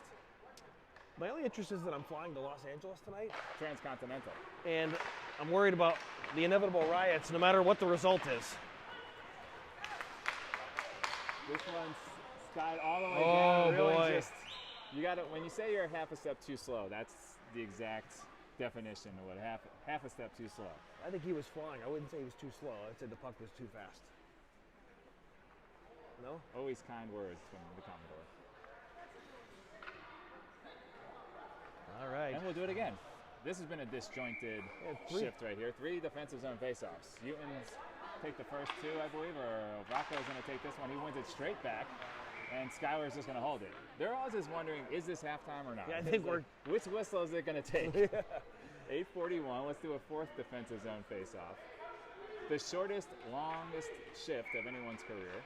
My only interest is that I'm flying to Los Angeles tonight. Transcontinental. And I'm worried about the inevitable riots, no matter what the result is. This one's skied all the way down. Oh really boy! You got to, when you say you're half a step too slow, that's the exact definition of what half a step too slow. I think he was flying. I wouldn't say he was too slow. I'd say the puck was too fast. No? Always kind words from the Commodore. All right. And we'll do it again. This has been a disjointed shift right here. 3 defensive zone faceoffs. Houghton's take the first 2, I believe, or Rocco's going to take this one. He wins it straight back, and Schuyler's just going to hold it. They're all just wondering, is this halftime or not? Yeah, I think which whistle is it going to take? 8:41. Let's do a 4th defensive zone faceoff. The shortest, longest shift of anyone's career.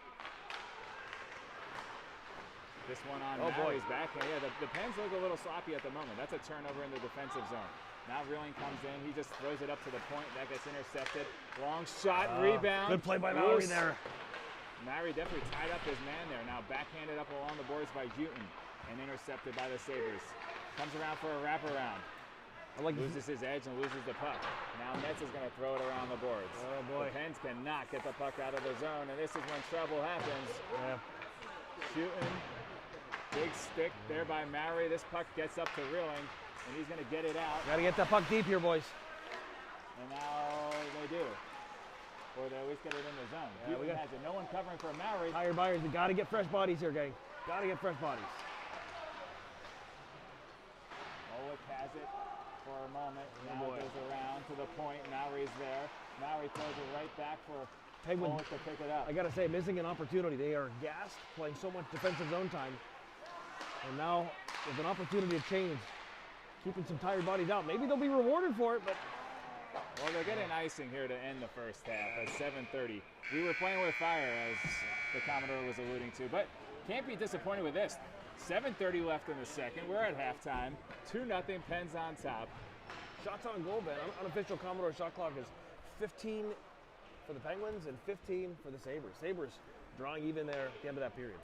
This one on Mary's backhand. Yeah, the Pens look a little sloppy at the moment. That's a turnover in the defensive zone. Now Reeling comes in. He just throws it up to the point. That gets intercepted. Long shot, rebound. Good play by Maury there. Maury definitely tied up his man there. Now backhanded up along the boards by Houghton and intercepted by the Sabres. Comes around for a wraparound. Loses his edge and loses the puck. Now Metz is going to throw it around the boards. Oh boy. The Pens cannot get the puck out of the zone, and this is when trouble happens. Yeah. Houghton. Big stick there by Maury. This puck gets up to Reeling, and he's going to get it out. Got to get that puck deep here, boys. And now they do. Or they at least get it in the zone. Yeah, Houghton has it. No one covering for Maury. Tired buyers, you got to get fresh bodies here, gang. Got to get fresh bodies. Olick has it for a moment. Now it goes around to the point. Maury's there. Maury throws it right back for Penguins Olick to pick it up. I got to say, missing an opportunity. They are gassed, playing so much defensive zone time. And now there's an opportunity to change, keeping some tired bodies out. Maybe they'll be rewarded for it, but. Well, they're getting icing here to end the first half at 7:30. We were playing with fire, as the Commodore was alluding to, but can't be disappointed with this. 7:30 left in the second. We're at halftime. 2-0, Pens on top. Shots on goal, Ben. Unofficial Commodore shot clock is 15 for the Penguins and 15 for the Sabres. Sabres drawing even there at the end of that period.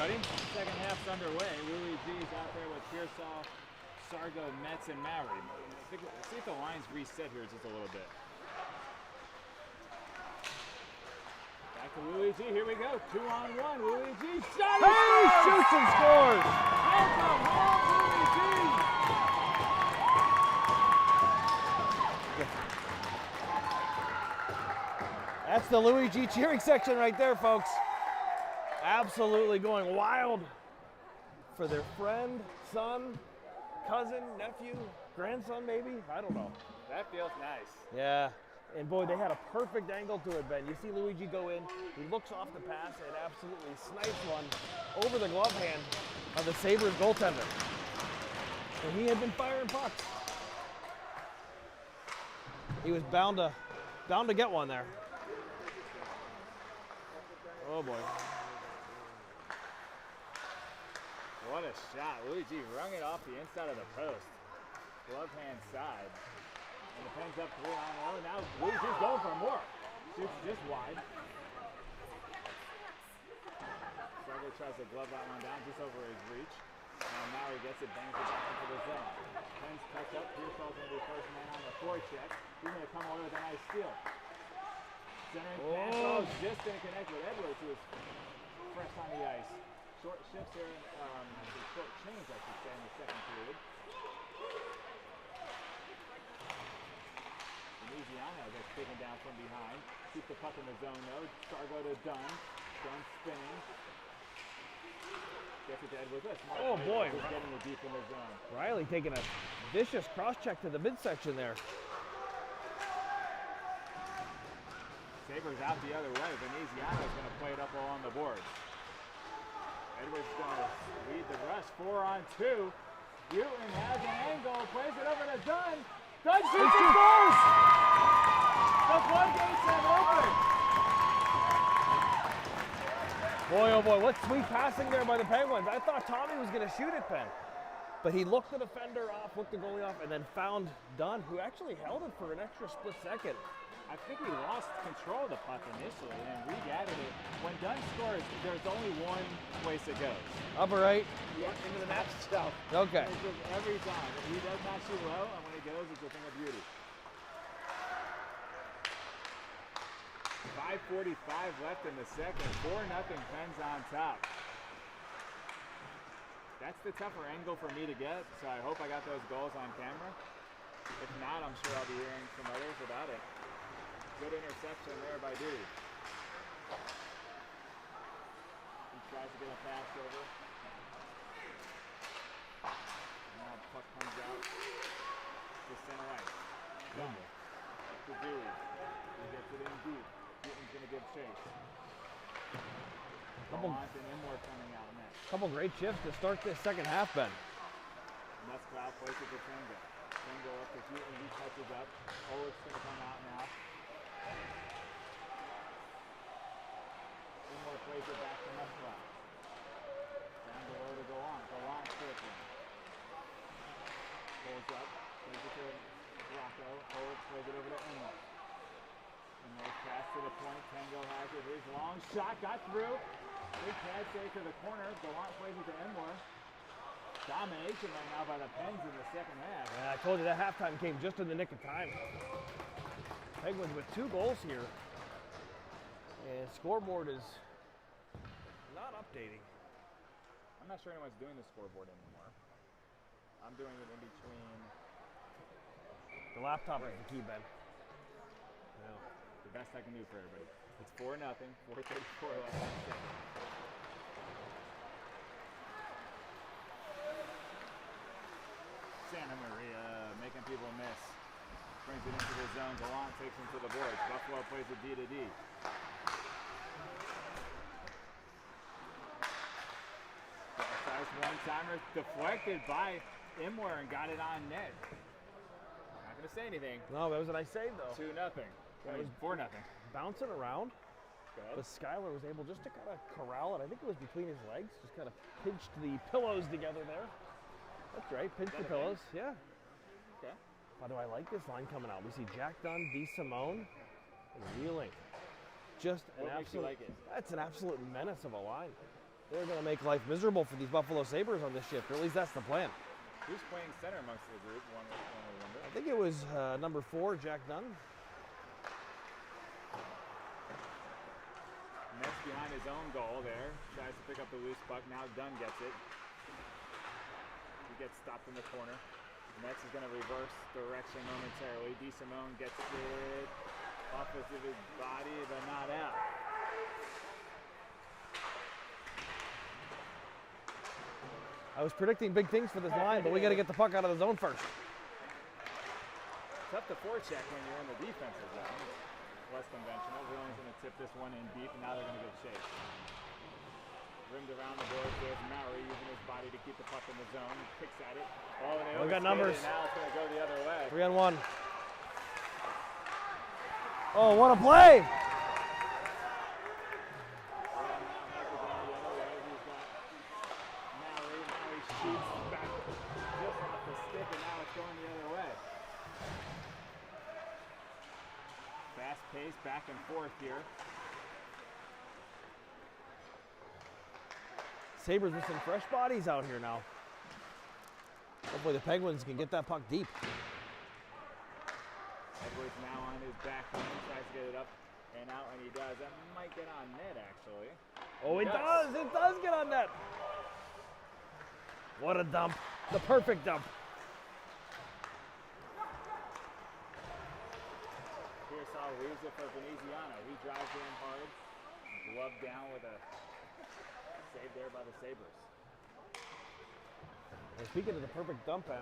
everybody. Second half's underway. Willie G's out there with Pearsall, Sargo, Metz, and Maury. Let's see if the lines reset here just a little bit. Back to Willie G. Here we go. 2-on-1. Willie G. Shot! Hey, shoots and scores! Hit the ball, Willie G. That's the Louis G cheering section right there, folks. Absolutely going wild for their friend, son, cousin, nephew, grandson maybe? I don't know. That feels nice. Yeah, and boy, they had a perfect angle to it, Ben. You see Luigi go in, he looks off the pass and absolutely snipes one over the glove hand of the Sabres goaltender. And he had been firing pucks. He was bound to get one there. Oh boy. What a shot. Luigi wrung it off the inside of the post. Glove hand side. And the Pens up 3-on-0. Now Luigi's going for more. Shoots just wide. Sargo tries to glove that one down just over his reach. And now he gets it, bangs it back into the zone. Pens touch up. Pearsall's going to be first man on the forecheck. He's going to come away with a nice steal. Centering pass. Oh, just didn't connect with Edwards, who was fresh on the ice. Short shifts here, short change, I should say, in the second period. Veneziano gets taken down from behind. Keeps the puck in the zone, though. Sargo to Dunn. Dunn spinning. Gets it to Edwards. Oh, boy. Just getting it deep in the zone. Riley taking a vicious cross-check to the midsection there. Sabres out the other way. Veneziano's going to play it up along the boards. Edwards is going to lead the rush. 4-on-2. Newton has an angle. Plays it over to Dunn. Dunn shoots and scores! The floodgates have opened. Boy, oh boy, what sweet passing there by the Penguins. I thought Tommy was going to shoot it, Ben. But he looked the defender off, looked the goalie off, and then found Dunn, who actually held it for an extra split second. I think he lost control of the puck initially and regathered it. When Dunn scores, there's only one place it goes. Upper right? Yeah, into the net itself. Okay. It's just every time. He does not shoot low, and when it goes, it's a thing of beauty. 5:45 left in the second. 4-0 Pens on top. That's the tougher angle for me to get, so I hope I got those goals on camera. If not, I'm sure I'll be hearing from others about it. Good interception there by Dewey. He tries to get a pass over. Now the puck comes out to center ice. Dunn to Dewey. He gets it in deep. Newton's going to give chase. Gallant and Imler coming out next. Couple great shifts to start this second half, Ben. Mesclau plays it to Tango. Tango up to Houghton. He touches up. Oleg's going to come out now. Imler plays it back to Mesclau. Down below to go on. Gallant quickly. Pulls up. Plays it to Rocco. Oleg plays it over to Imler. Imler pass to the point. Tango has it. His long shot got through. Big pad save to the corner. Gallant plays it to Imler. Domination right now by the Pens in the second half. Yeah, I told you that halftime came just in the nick of time. Penguins with 2 goals here. And scoreboard is not updating. I'm not sure anyone's doing the scoreboard anymore. I'm doing it in between. The laptop is the key, Ben. No, the best I can do for everybody. It's 4-0, 4:34 left in the second. Santa Maria making people miss. Brings it into the zone. Gallant takes him to the boards. Buffalo plays a D-to-D. Nice one-timer deflected by Imler and got it on net. Not going to say anything. No, that was a nice save, though. 2-0. I mean, 4-0. Bouncing around. But Skyler was able just to kind of corral it. I think it was between his legs. Just kind of pinched the pillows together there. That's right, pinch the pillows, yeah. Okay. How do I like this line coming out? We see Jack Dunn, D. Simone, and Wheeling. Just an What makes you absolute, like it? that's an absolute menace of a line. They're going to make life miserable for these Buffalo Sabres on this shift, or at least that's the plan. Who's playing center amongst the group? One would wonder. I think it was number 4, Jack Dunn. Mets behind his own goal there. Tries to pick up the loose puck. Now Dunn gets it. He gets stopped in the corner. Mets is going to reverse direction momentarily. DeSimone gets it off of his body, but not out. I was predicting big things for this line, but we got to get the puck out of the zone first. Tough to forecheck when you're in the defensive zone. Less conventional. Wheelan's going to tip this one in deep, and now they're going to get chased. Rimmed around the boards. There's Maury using his body to keep the puck in the zone. Kicks at it. Oh, and they we got numbers. Now it's going to go the other way. 3-on-1. Oh, what a play! Pace back and forth here. Sabres with some fresh bodies out here now. Hopefully the Penguins can get that puck deep. Edwards now on his back line, tries to get it up and out, and he does. That might get on net, actually. Oh, it does! It does get on net! What a dump. The perfect dump. Leaves it for Veneziano. He drives in hard, glove down with a save there by the Sabres. And speaking of the perfect dump, Ben,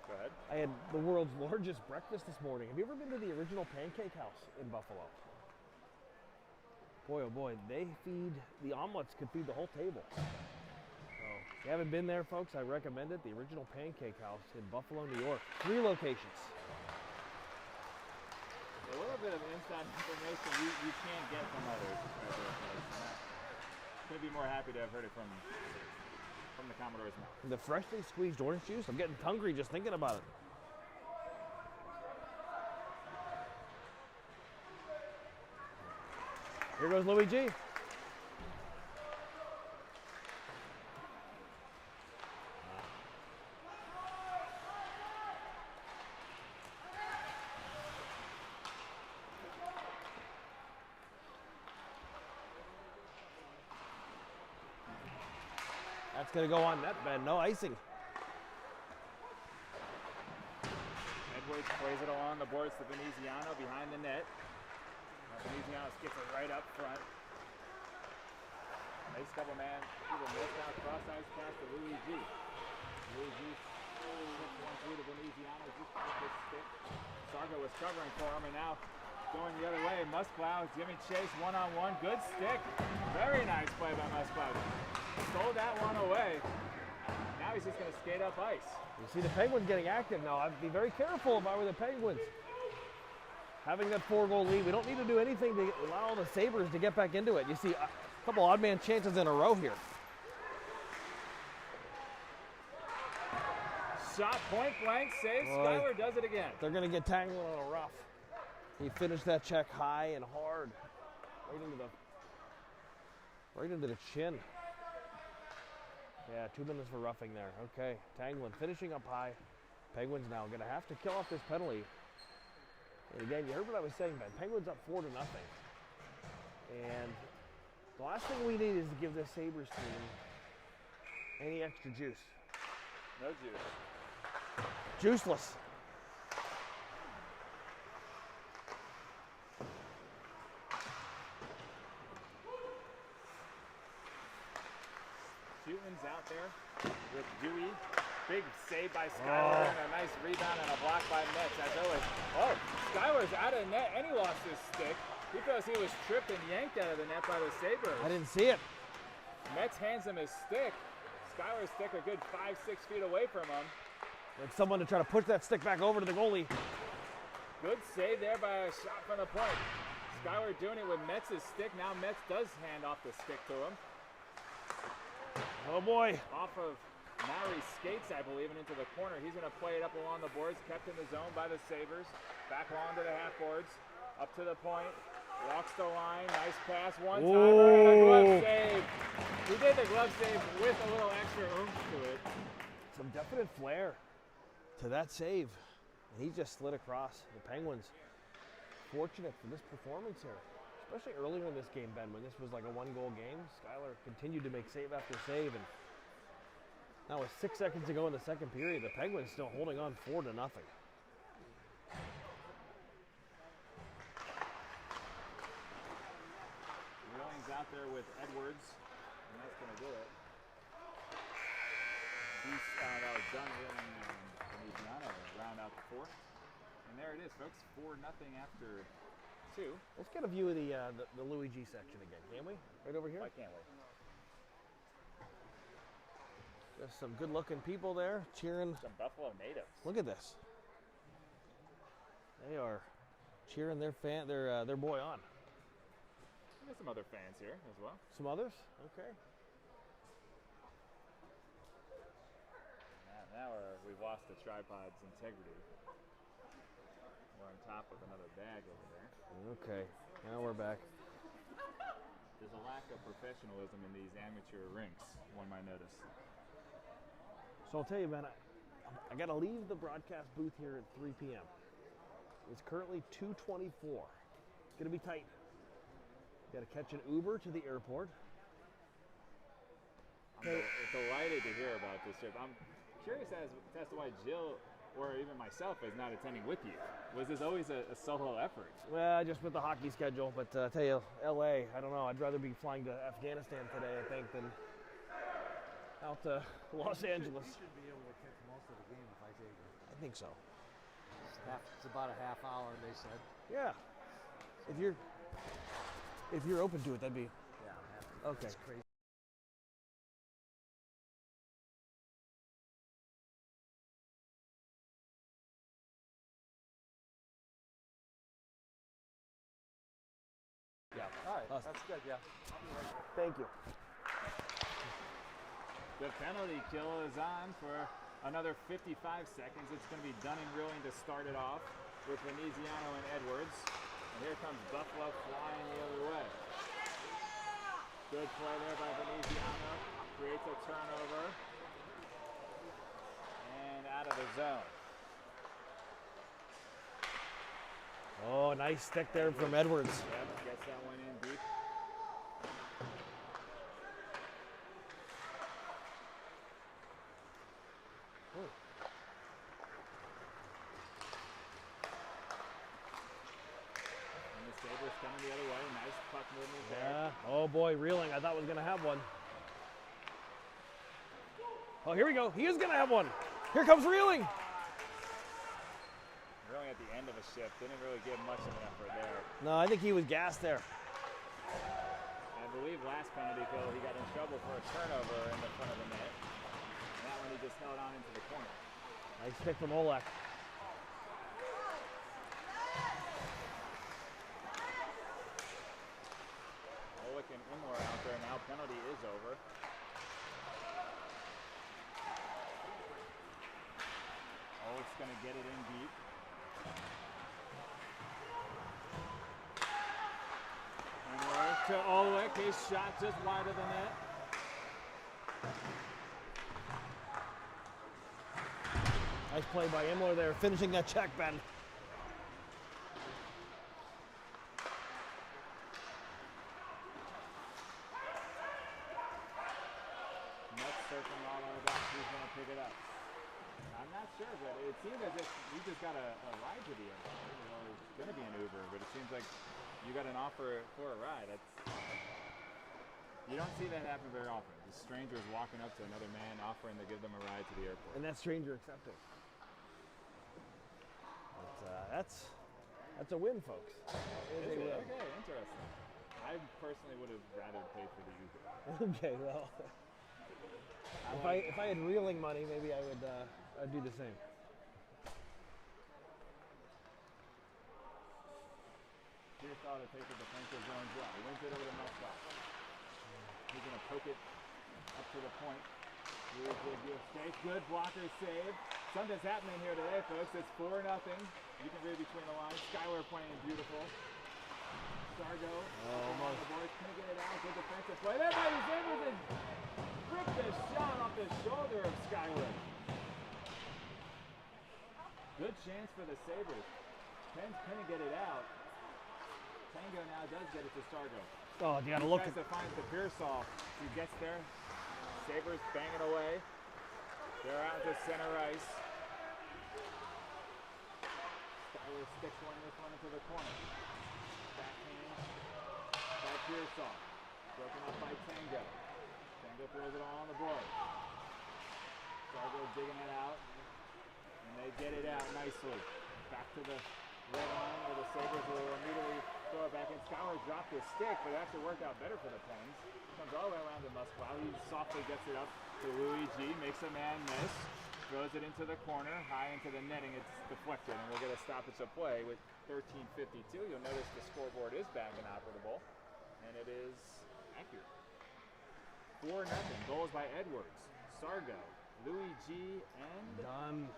go ahead. I had the world's largest breakfast this morning. Have you ever been to the original Pancake House in Buffalo? Boy, oh boy, the omelets could feed the whole table. So, if you haven't been there, folks, I recommend it. The original Pancake House in Buffalo, New York. 3 locations. A little bit of inside information you can't get from others. Couldn't be more happy to have heard it from the Commodore's mouth. The freshly squeezed orange juice, I'm getting hungry just thinking about it. Here goes Louis G. That's going to go on net, Ben. No icing. Edwards plays it along the boards to Veneziano behind the net. Veneziano skips it right up front. Nice double man. Either missed out cross ice pass to Louis G. Louis G slips one through to Veneziano. Just off his stick. Sargo was covering for him, and now going the other way. Musklow, Jimmy Chase, one-on-one. Good stick. Very nice play by Musklow. Stole that one away. Now he's just going to skate up ice. You see the Penguins getting active now. I'd be very careful if I were the Penguins. Having that 4-goal lead, we don't need to do anything to allow the Sabres to get back into it. You see a couple odd man chances in a row here. Shot point blank, save. Schuyler does it again. They're going to get tangled on a rough. He finished that check high and hard. Right into the chin. Yeah, 2 minutes for roughing there. Okay, Tanglin finishing up high. Penguins now going to have to kill off this penalty. And again, you heard what I was saying, Ben. Penguins up 4-0. And the last thing we need is to give this Sabres team any extra juice. No juice. Juiceless. Hewton's out there with Dewey. Big save by Schuyler and a nice rebound and a block by Metz as always. Oh, Schuyler's out of net and he lost his stick because he was tripped and yanked out of the net by the Sabres. I didn't see it. Metz hands him his stick. Schuyler's stick a good 5-6 feet away from him. Like someone to try to push that stick back over to the goalie. Good save there by a shot from the point. Schuyler doing it with Metz's stick. Now Metz does hand off the stick to him. Oh boy. Off of Maury's skates, I believe, and into the corner. He's going to play it up along the boards, kept in the zone by the Sabres. Back along to the half boards, up to the point. Walks the line, nice pass, one-timer, and a glove save. He did the glove save with a little extra oomph to it. Some definite flair to that save. And he just slid across. The Penguins fortunate for this performance here, especially earlier in this game, Ben, when this was like a one-goal game. Skylar continued to make save after save, and now with 6 seconds to go in the second period, the Penguins still holding on 4-0. Wheeling's out there with Edwards, and that's going to do it. That was done Wheeling and Louisiana round out the fourth. And there it is, folks, 4-0 after 2. Let's get a view of the Louis G section again, can we? Right over here? Why can't we? Just some good-looking people there cheering. Some Buffalo natives. Look at this. They are cheering their boy on. There's some other fans here as well. Some others? Okay. Now we've lost the tripod's integrity. We're on top of another bag over there. Okay, now we're back. There's a lack of professionalism in these amateur rinks, one might notice. So I'll tell you, man, I got to leave the broadcast booth here at 3 p.m. It's currently 2:24. It's going to be tight. Got to catch an Uber to the airport. I'm delighted to hear about this trip. I'm curious as to why Jill or even myself is not attending with you. Was this always a solo effort? Well, just with the hockey schedule, but I tell you, LA, I don't know. I'd rather be flying to Afghanistan today, I think, than out to Los Angeles. You should be able to catch most of the game if I take you. I think so. It's about a half hour, they said. Yeah. If you're open to it, that'd be Yeah, I'm happy. okay. It's crazy. Yeah. All right, Awesome. that's good, yeah. Thank you. The penalty kill is on for another 55 seconds. It's going to be Dunning Rilling to start it off with Veneziano and Edwards. And here comes Buffalo flying the other way. Good play there by Veneziano. Creates a turnover. And out of the zone. Oh, nice stick there from Edwards. Yep, gets that one in deep. And the Sabres coming the other way. Nice puck movement there. Yeah. Oh boy, Reeling. I thought was gonna have one. Oh, here we go. He is gonna have one. Here comes Reeling. Really at the end of a shift. Didn't really give much of an effort there. No, I think he was gassed there. I believe last penalty kill he got in trouble for a turnover in the front of the net. And that one he just held on into the corner. Nice stick from Olek. Olick and Imler out there now. Penalty is over. Olick's going to get it in deep. Imler to Olick. His shot just wide of the net. Nice play by Imler there, finishing that check, Ben. Net surfing all about who's going to pick it up. I'm not sure, but it seems as if we just got a ride to the airport. You know, it's going to be an Uber, but it seems like you got an offer for a ride. You don't see that happen very often. The strangers walking up to another man offering to give them a ride to the airport. And that stranger accepting. But, that's a win, folks. It is a win. Okay, interesting. I personally would have rather paid for the Uber. Okay, well, if I had Reeling money, maybe I would I'd do the same. Pearsall to take the defensive zone well. He wins it over the net spot. He's going to poke it up to the point. Really good space. Good blocker save. Something's happening here today, folks. It's 4-0. You can read between the lines. Skylar playing beautiful. So Sargo on Almost. the board. Couldn't get it out. Good defensive play there by the Sabres and ripped the shot off the shoulder of Skyler. Good chance for the Sabres. Pens couldn't get it out. Tango now does get it to Sargo. Oh, you gotta He look tries at to find the Pearsall. He gets there. Sabres banging away. They're out to center ice. Skyler sticks this one into the corner. Backhand by Pearsall. Broken up by Tango. Tango throws it all on the board. Sargo digging it out. And they get it out nicely. Back to the red line where the Sabres will immediately throw it back in. Skyler dropped his stick, but it actually worked out better for the Pens. Comes all the way around to Muskplow. He softly gets it up to Louis G. Makes a man miss. Throws it into the corner, high into the netting. It's deflected, and we'll get a stoppage of play with 13:52. You'll notice the scoreboard is back and operable, and it is accurate. 4-0. Goals by Edwards, Sargo, Louis G, and Dunn.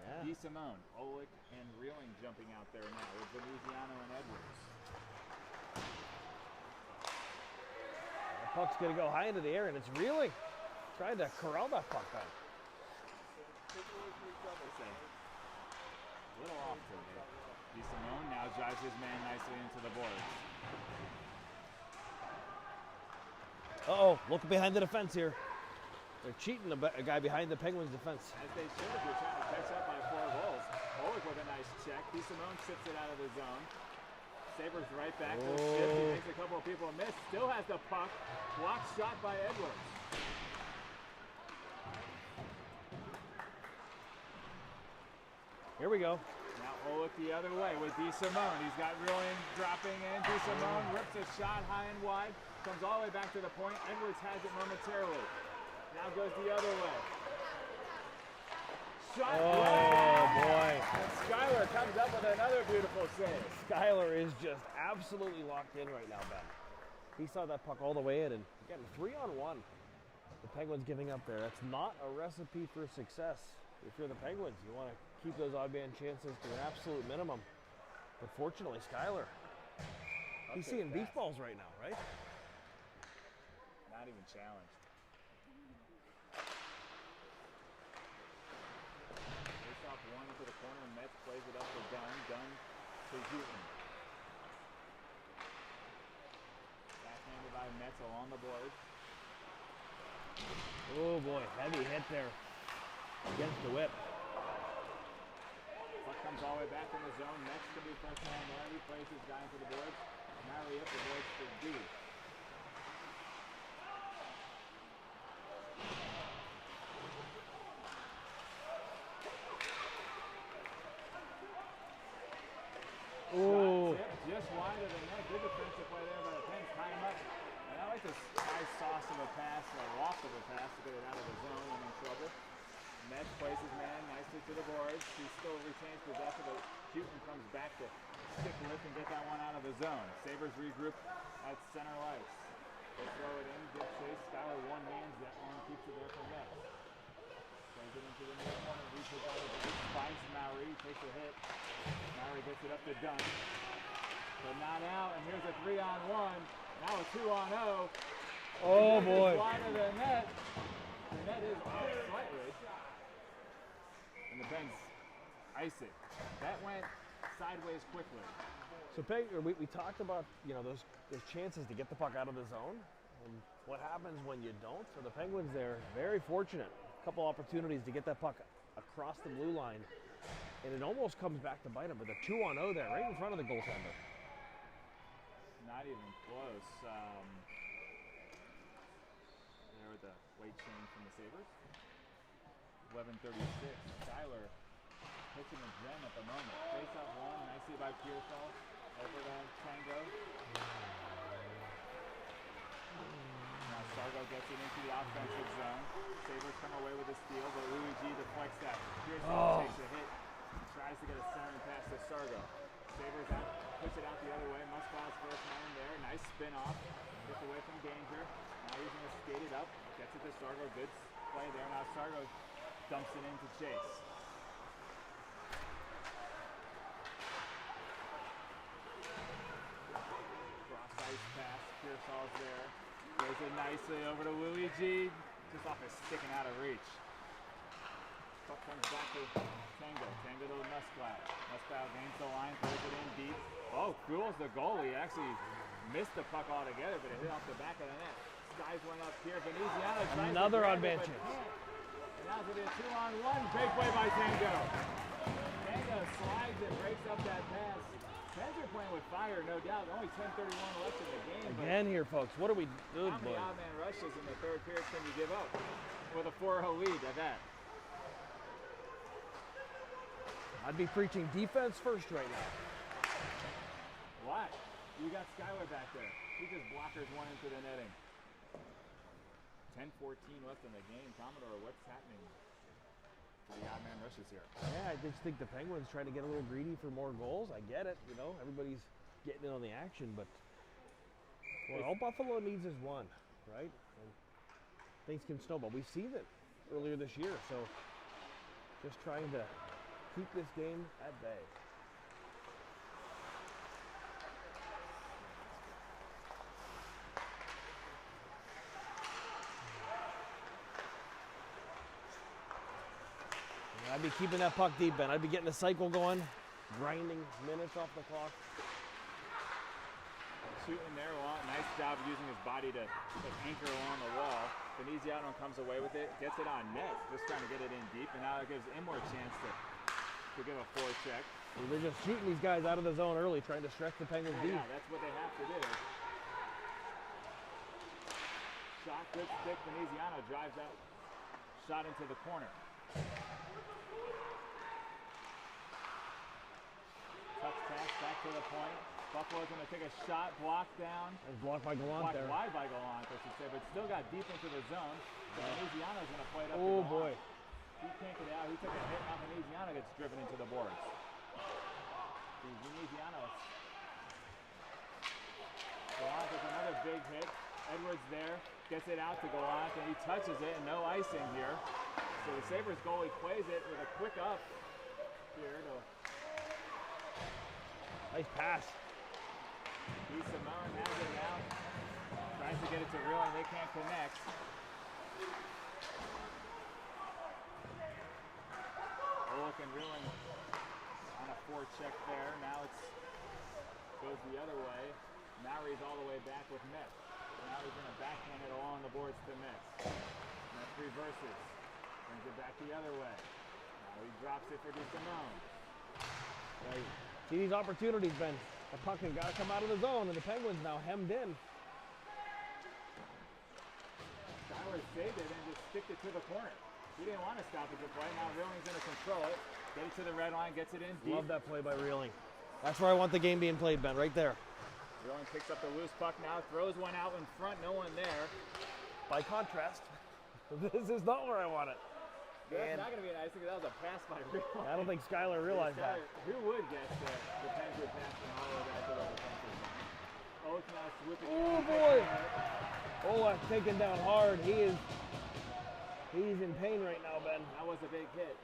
Yeah. DeSimone, Olick, and Reeling jumping out there now with Veneziano and Edwards. The puck's gonna go high into the air, and it's Reeling trying to corral that puck back. A little off to it. DeSimone now drives his man nicely into the boards. Uh-oh, look behind the defense here. They're cheating a guy behind the Penguins defense. As they should if you're trying to catch up by 4 goals. Olick with a nice check. DeSimone sips it out of the zone. Sabres right back. They'll shift. He makes a couple of people miss. Still has the puck. Blocked shot by Edwards. Here we go. Now Olick the other way with DeSimone. He's got Reeling dropping in. DeSimone rips a shot high and wide. Comes all the way back to the point. Edwards has it momentarily. Now goes the other way. Shot. Oh, boy. And Skyler comes up with another beautiful save. Skyler is just absolutely locked in right now, Ben. He saw that puck all the way in, and again, 3-on-1. The Penguins giving up there. That's not a recipe for success. If you're the Penguins, you want to keep those odd man chances to an absolute minimum. But fortunately, Skyler, he's seeing beach balls right now, right? Not even challenged. Face off one into the corner. Metz plays it up for Dunn. Dunn to Houghton. Backhanded by Metz along the boards. Oh boy, heavy hit there against the whip. Puck comes all the way back in the zone. Metz can be first man there. He plays his guy into the boards. Mary up the boards for D. Oh, Just wide of the net. Good defensive play there by the Pens. Tie him up. And I like this nice sauce of a pass, or loft of a pass to get it out of the zone when in trouble. Metz plays his man nicely to the boards. He still retains possession, but Houghton comes back to stick with and get that one out of the zone. Sabres regroup at center ice. They throw it in, good chase. Skyler one-hands that one, keeps it there for Metz. Plays it into the near corner, reaches out of the bench, finds Maury, takes a hit. Maury gets it up to Dunn. But not out, and here's a 3-on-1. Now a 2-on-0. oh boy. Wide of the net. The net is off slightly. And the Pens ice it. That went sideways quickly. So we talked about, you know, those chances to get the puck out of the zone, and what happens when you don't. So the Penguins, they're very fortunate. A couple opportunities to get that puck across the blue line, and it almost comes back to bite them. But the 2-on-0 there, right in front of the goaltender. Not even close. There with the weight change from the Sabres. 11:36. Skyler pitching a gem at the moment. Face off one, nicely by Pearsall. Over to Tango. Now Sargo gets it into the offensive zone. Sabres come away with a steal, but Louis G deflects that. Pearsall takes a hit and tries to get a centering pass to Sargo. Sabres out, push it out the other way. Muscat's first man there. Nice spin off. Gets away from danger. Now he's going to skate it up. Gets it to Sargo. Good play there. Now Sargo dumps it into Chase. Marshall's there. Goes it nicely over to Luigi. Just off his sticking out of reach. Puck comes back to Tango. Tango to Musklat. Musklat gains the line, throws it in deep. Oh, fools the goalie. Actually missed the puck altogether, but it hit off the back of the net. Skies went up here. Veneziano tries Another to on grab it, benches. but can't. Now it's a 2-on-1. Big play by Tango. Tango slides and breaks up that pass. Pens are playing with fire, no doubt. Only 10:31 left in the game. Again here, folks. What are we doing? How many odd man rushes in the third period can you give up with a 4-0 lead at that? I'd be preaching defense first right now. Why? You got Skyler back there. He just blockers one into the netting. 10:14 left in the game. Commodore, what's happening to the odd man rushes here? Yeah, I just think the Penguins trying to get a little greedy for more goals. I get it, you know, everybody's getting in on the action, but well, all Buffalo needs is one, right? And things can snowball. We've seen it earlier this year, so just trying to keep this game at bay. I'd be keeping that puck deep, Ben. I'd be getting the cycle going, grinding minutes off the clock. Shooting there, well, nice job using his body to anchor along the wall. Veneziano comes away with it, gets it on net, just trying to get it in deep, and now it gives him more chance to give a forecheck. Well, they're just shooting these guys out of the zone early, trying to stretch the Penguins deep. Yeah, that's what they have to do. Shot, good stick, Veneziano drives out, shot into the corner. Touch pass back to the point. Buffalo's going to take a shot, blocked down. It's blocked by Gallant Blocked there. wide by Gallant, I should say, but still got deep into the zone. Veneziano's going to play it up to Oh, Gallant. boy. He can't get out. He took a hit. Now Veneziano gets driven into the boards. Veneziano. Gallant with another big hit. Edwards there. Gets it out to Gallant, and he touches it, and no icing here. So the Sabres goalie plays it with a quick up here to Nice pass. Simone has it now. Tries to get it to Reeling. They can't connect. Olick and Reeling on a forecheck there. Now it goes the other way. Maury's all the way back with Metz. Now he's going to backhand it along the boards to Metz. Metz reverses. Brings it back the other way. Now he drops it for DeSimone. Right. See these opportunities, Ben. The puck has got to come out of the zone, and the Penguins now hemmed in. Skyler saved it and just sticked it to the corner. He didn't want to stop it to play. Now Reeling's going to control it. Get it to the red line, gets it in deep. Love that play by Reeling. That's where I want the game being played, Ben, right there. Reeling picks up the loose puck now, throws one out in front, no one there. By contrast, this is not where I want it. That's not going to be an icing, because that was a pass by Reeling. I don't think Skyler realized that. Who would guess that the Pens would pass from all the way back to the defensive zone? Oh, it's now swooping. Oh, boy. Olaf taken down hard. He's in pain right now, Ben. That was a big hit.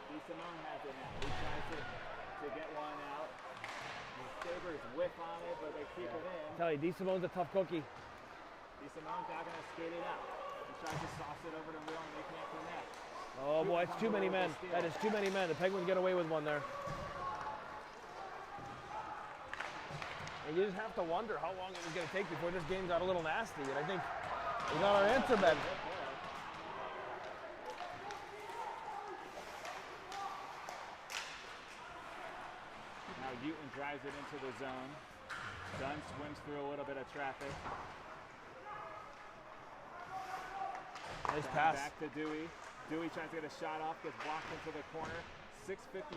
DeSimone has it now. He tries to get one out. The Sabres whiff on it, but they keep it in. I tell you, DeSimone's a tough cookie. DeSimone's not going to skate it out. He tries to sauce it over to Reeling. They can't connect. Oh boy, it's too many men. That is too many men. The Penguins get away with one there. And you just have to wonder how long it was going to take before this game got a little nasty. And I think we got our answer, Ben. Now Newton drives it into the zone. Dunn swims through a little bit of traffic. Nice pass. Back to Dewey. Dewey tries to get a shot off, gets blocked into the corner. 6:57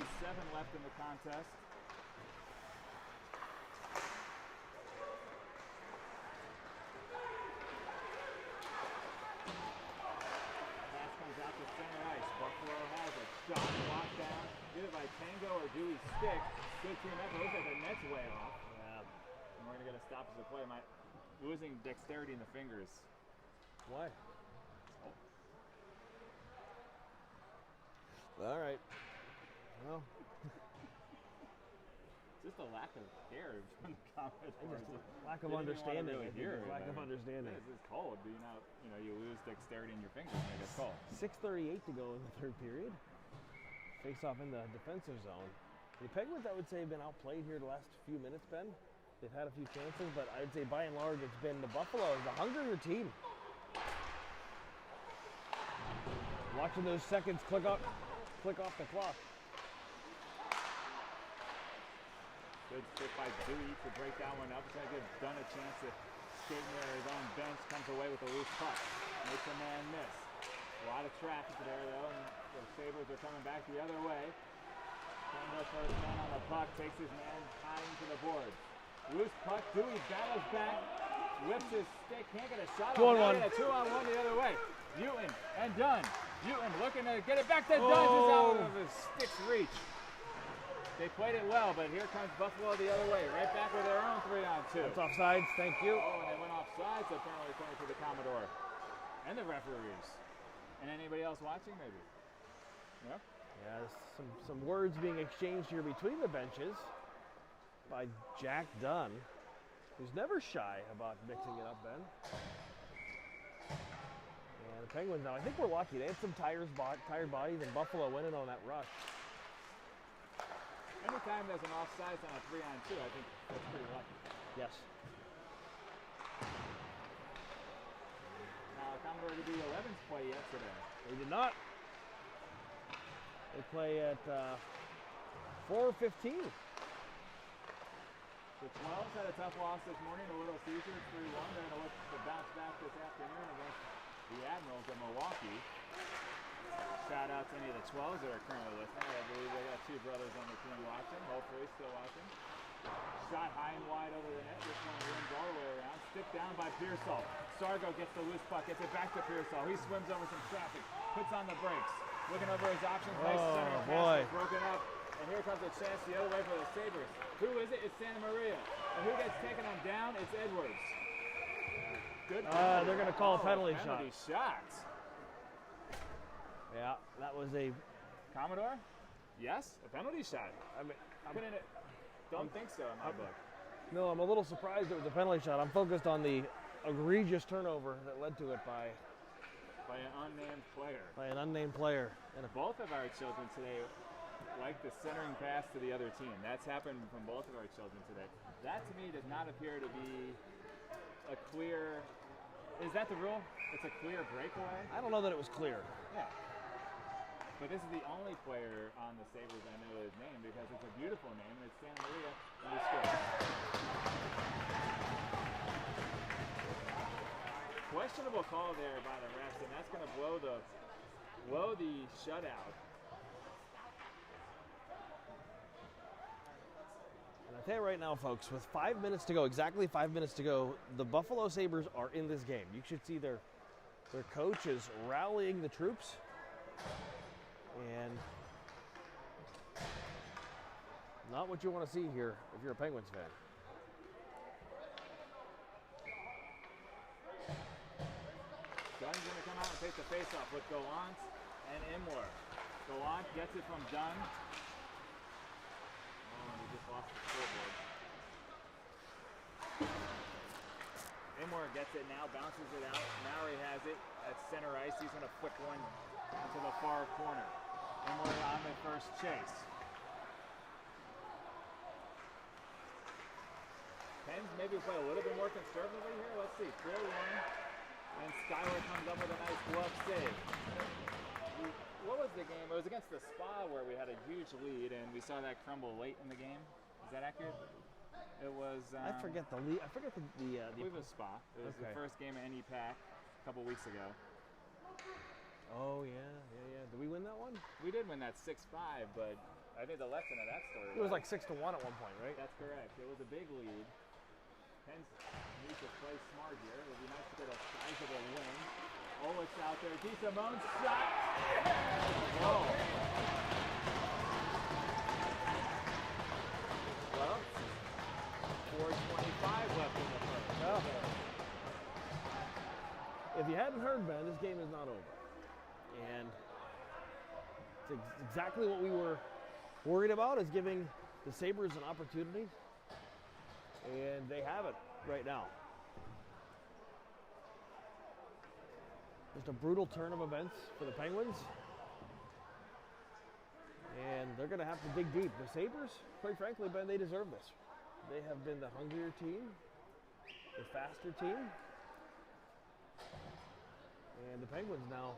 left in the contest. Pass comes out to center ice. Buffalo has it. Shot blocked down. Either by Tango or Dewey's stick. Good team effort. Looks like the net's way off. Yeah. And we're going to get a stoppage of play. Losing dexterity in the fingers. Why? All right. Well, Just a lack of care from the Commodores. Lack of Didn't even wanna understanding. really I think. hear it. Lack of understanding. It's cold. You lose dexterity in your fingers when it gets cold. 6:38 to go in the third period. Face off in the defensive zone. The Penguins, I would say, have been outplayed here the last few minutes, Ben. They've had a few chances, but I would say by and large it's been the Buffalo, the hungrier team. Watching those seconds click off the clock. Good stick by Dewey to break that one up. Trying to give Dunn a chance to skate near his own bench. Comes away with a loose puck. Makes a man miss. A lot of traffic there, though, and the Sabres are coming back the other way. Campbell first man on the puck, takes his man high into the boards. Loose puck, Dewey battles back, whips his stick, can't get a shot on that. A 2-on-1 the other way. Newton and Dunn. Newton looking to get it back to Dunn, just out of his stick's reach. They played it well, but here comes Buffalo the other way, right back with their own 3-on-2. It's offsides, thank you. Oh, and they went offsides, apparently, according to the Commodore and the referees. And anybody else watching, maybe? Yeah? Yeah, there's some words being exchanged here between the benches by Jack Dunn, who's never shy about mixing it up, Ben. And the Penguins now, I think we're lucky. They had some tired bodies, and Buffalo winning on that rush. Anytime there's an offsides on a 3-on-2, I think that's pretty lucky. Yes. Now, Commodore to be 11's play yet today. They did not. They play at 4:15. The 12s had a tough loss this morning to Little Caesars, 3-1. They're going to look to bounce back this afternoon against the Admirals of Milwaukee. Shout out to any of the 12s that are currently listening. I believe they got two brothers on the team watching, hopefully still watching. Shot high and wide over the net. This one wins all the way around. Stick down by Pearsall. Sargo gets the loose puck, gets it back to Pearsall. He swims over some traffic, puts on the brakes. Looking over his options, nice center pass, broken up. And here comes a chance the other way for the Sabres. Who is it? It's Santa Maria. And who gets taken on down? It's Edwards. Good. They're going to call a penalty shot. Penalty shots. Yeah, that was a Commodore? Yes, a penalty shot. Don't think so in my book. No, I'm a little surprised it was a penalty shot. I'm focused on the egregious turnover that led to it by an unnamed player. By an unnamed player. And both of our children today like the centering pass to the other team. That's happened from both of our children today. That to me does not appear to be a clear. Is that the rule? It's a clear breakaway? I don't know that it was clear. Yeah. But this is the only player on the Sabres I know his name because it's a beautiful name and it's Santa Maria and he scores. Questionable call there by the refs, and that's going to blow the shutout. And I'll tell you right now, folks, with 5 minutes to go, exactly 5 minutes to go, the Buffalo Sabres are in this game. You should see their coach is rallying the troops. And not what you want to see here if you're a Penguins fan. Dunn's going to come out and take the face-off with Gallant and Imler. Gallant gets it from Dunn. Oh, he just lost the scoreboard. Imler gets it now, bounces it out. Maury has it at center ice. He's going to flick one into the far corner. Imler on the first chase. Pens maybe play a little bit more conservatively here. Let's see, 4-1. And Skyler comes up with a nice glove save. What was the game? It was against the Spa where we had a huge lead and we saw that crumble late in the game. Is that accurate? It was. I forget the lead. I forget the. I believe it was Spa. It was the first game of NEPAC a couple weeks ago. Oh yeah. Did we win that one? We did win that 6-5, but I think the lesson of that story. It was like 6-1 at one point, right? That's correct. It was a big lead. Pens need to play smart here. It would be nice to get a sizable win. Olik's out there. DeSimone shot. Whoa. Well, 4:25 left in the first. Oh. If you hadn't heard, Ben, this game is not over. And it's exactly what we were worried about, is giving the Sabres an opportunity, and they have it right now. Just a brutal turn of events for the Penguins. And they're going to have to dig deep. The Sabres, quite frankly, Ben, they deserve this. They have been the hungrier team, the faster team. And the Penguins now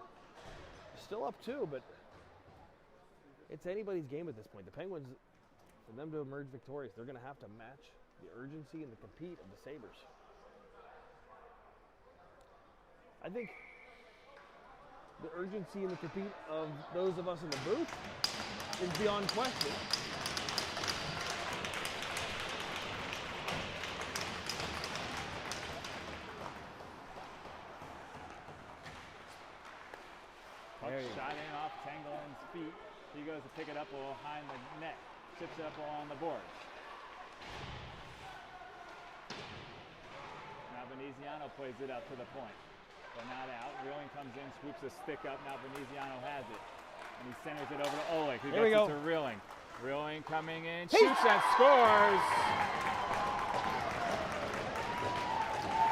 still up 2, but it's anybody's game at this point. The Penguins, for them to emerge victorious, they're going to have to match the urgency and the compete of the Sabres. I think the urgency and the compete of those of us in the booth is beyond question. Puck shot in off Tangeland's feet. He goes to pick it up behind the net. Chips it up along the boards. Now Veneziano plays it up to the point. But not out. Reeling comes in, swoops a stick up. Now Veneziano has it. And he centers it over to Oleg, who gets it to Reeling. Reeling coming in, shoots and scores!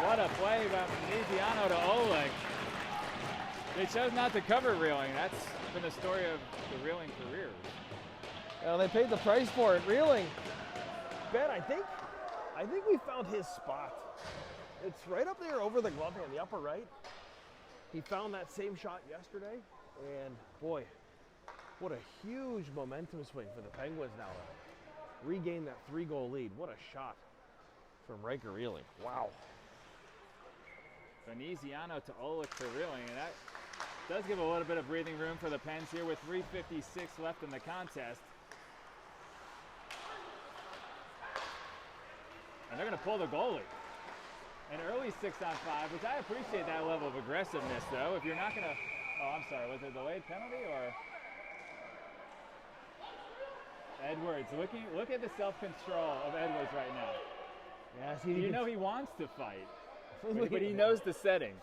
What a play by Veneziano to Oleg. They chose not to cover Reeling. That's been the story of the Reeling career. Well, they paid the price for it. Reeling. Ben, I think we found his spot. It's right up there over the glove hand, the upper right. He found that same shot yesterday, and boy, what a huge momentum swing for the Penguins now to regain that 3-goal lead. What a shot from Riker Reeling. Wow. Veneziano to Oleg for Reeling, and that does give a little bit of breathing room for the Pens here with 3:56 left in the contest. And they're going to pull the goalie. An early 6-on-5, which I appreciate that level of aggressiveness, though. If you're not going to... Oh, I'm sorry. Was it a delayed penalty, or... Edwards. Look at the self-control of Edwards right now. Yeah, see, you know he wants to fight, but he knows the setting.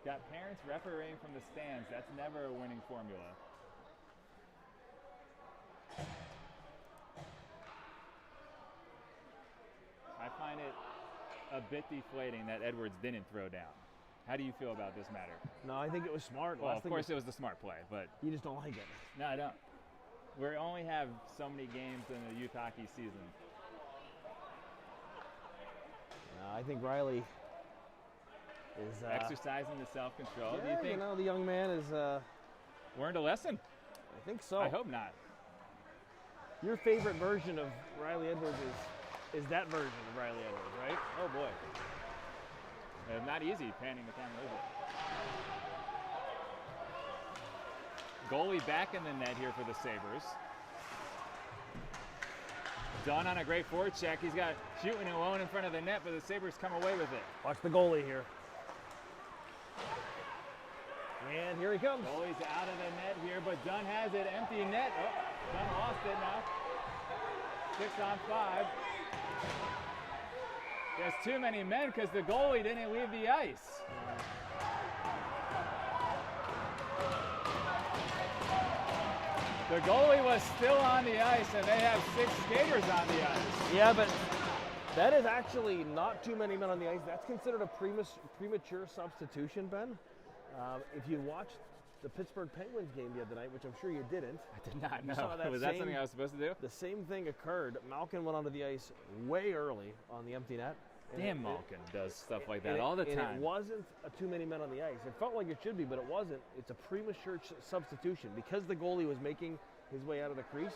Got parents refereeing from the stands. That's never a winning formula. I find it a bit deflating that Edwards didn't throw down. How do you feel about this matter? No, I think it was smart. Well, of course it was the smart play, but... You just don't like it. No, I don't. We only have so many games in the youth hockey season. I think Riley is... exercising the self-control. Yeah, do you think the young man is... learned a lesson? I think so. I hope not. Your favorite version of Riley Edwards is that version of Riley Edwards, right? Oh, boy. Not easy panning the camera, is it? Goalie back in the net here for the Sabres. Dunn on a great forecheck. He's got shooting alone in front of the net, but the Sabres come away with it. Watch the goalie here. And here he comes. Goalie's out of the net here, but Dunn has it. Empty net. Oh, Dunn lost it now. 6-on-5. There's too many men because the goalie didn't leave the ice. The goalie was still on the ice, and they have 6 skaters on the ice. Yeah, but that is actually not too many men on the ice. That's considered a premature substitution, Ben. If you watched the Pittsburgh Penguins game the other night, which I'm sure you didn't. I did not know. Was that something I was supposed to do? The same thing occurred. Malkin went onto the ice way early on the empty net. Damn, Malkin does stuff like that all the time. And it wasn't too many men on the ice. It felt like it should be, but it wasn't. It's a premature substitution. Because the goalie was making his way out of the crease,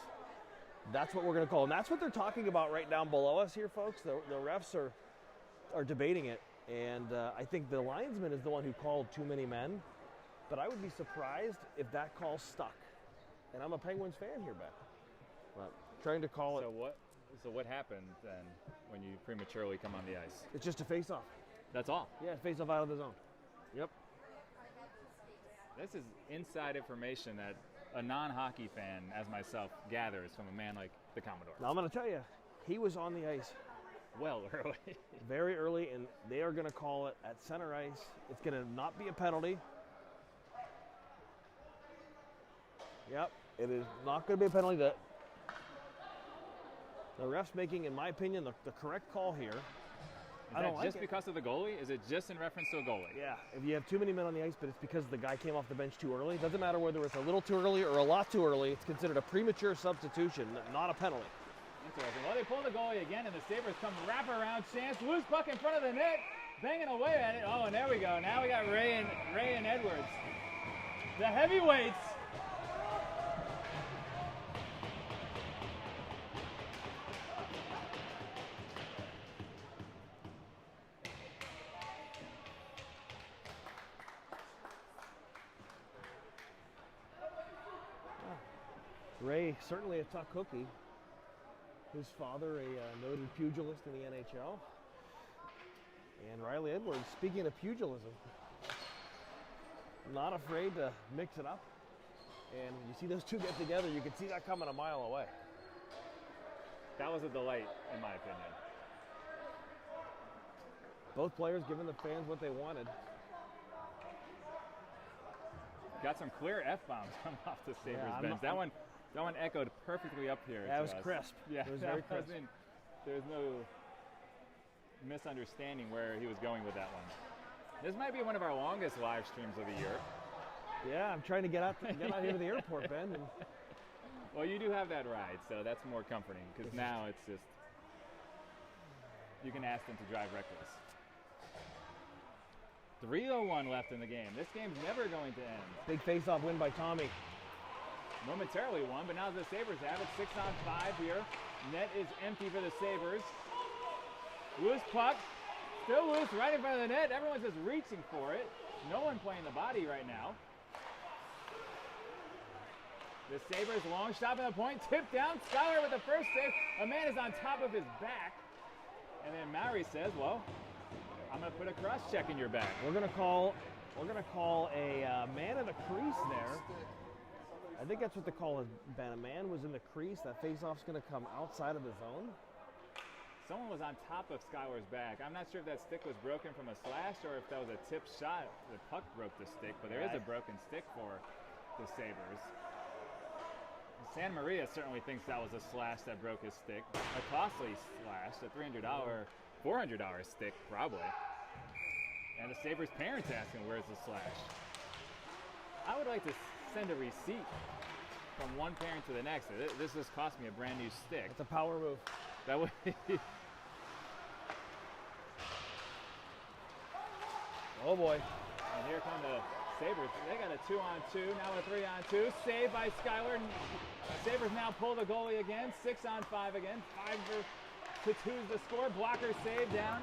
that's what we're going to call. And that's what they're talking about right down below us here, folks. The refs are debating it. And I think the linesman is the one who called too many men. But I would be surprised if that call stuck. And I'm a Penguins fan here, Ben. Well, trying to call it. So what happened then when you prematurely come on the ice? It's just a face-off. That's all? Yeah, face-off out of the zone. Yep. This is inside information that a non-hockey fan, as myself, gathers from a man like the Commodore. Now, I'm going to tell you, he was on the ice. Well early. Very early, and they are going to call it at center ice. It's going to not be a penalty. Yep. It is not going to be a penalty. The ref's making, in my opinion, the correct call here. Is that just because of the goalie? Is it just in reference to a goalie? Yeah, if you have too many men on the ice, but it's because the guy came off the bench too early. It doesn't matter whether it's a little too early or a lot too early. It's considered a premature substitution, not a penalty. Interesting. Well, they pull the goalie again, and the Sabres come wrap around chance. Loose puck in front of the net, banging away at it. Oh, and there we go. Now we got Ray and Edwards. The heavyweights. Ray, certainly a tough cookie. His father, a noted pugilist in the NHL. And Riley Edwards, speaking of pugilism, not afraid to mix it up. And when you see those two get together, you can see that coming a mile away. That was a delight, in my opinion. Both players giving the fans what they wanted. Got some clear F-bombs coming off the Sabres bench. That one echoed perfectly up here. That was crisp. Yeah, it was very crisp. There's no misunderstanding where he was going with that one. This might be one of our longest live streams of the year. Yeah, I'm trying to get out here to the airport, Ben. And well, you do have that ride, so that's more comforting because now it's just you can ask them to drive reckless. 3:01 left in the game. This game's never going to end. Big face-off win by Tommy. Momentarily won, but now the Sabres have it. 6-on-5 here. Net is empty for the Sabres. Loose puck. Still loose right in front of the net. Everyone's just reaching for it. No one playing the body right now. The Sabres long shot at the point. Tipped down. Schuyler with the first save. A man is on top of his back. And then Maury says, well, I'm going to put a cross check in your back. We're going to call a man in the crease there. I think that's what the call has been. A man was in the crease. That face-off's going to come outside of the zone. Someone was on top of Schuyler's back. I'm not sure if that stick was broken from a slash or if that was a tip shot. The puck broke the stick, but there is a broken stick for the Sabres. San Maria certainly thinks that was a slash that broke his stick. A costly slash, a $300, $400 stick probably. And the Sabres' parents asking, where's the slash? I would like to send a receipt from one parent to the next. This just cost me a brand new stick. It's a power move. That would Oh boy. And here come the Sabres. They got a 2-on-2, now a 3-on-2. Saved by Schuyler. Sabres now pull the goalie again. 6-on-5 again. 5-2 is the score. Blocker save down.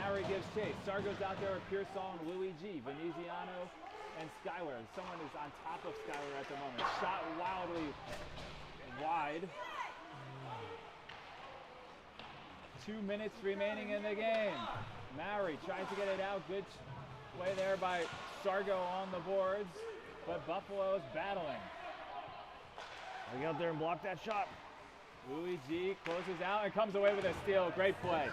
Maury gives chase. Sargo's out there with Pearsall and Louis G. Veneziano and Schuyler. Someone is on top of Schuyler at the moment. Shot wildly wide. 2 minutes remaining in the game. Maury tries to get it out. Good play there by Sargo on the boards, but Buffalo's battling. They get out there and block that shot. Louis G closes out and comes away with a steal. Great play.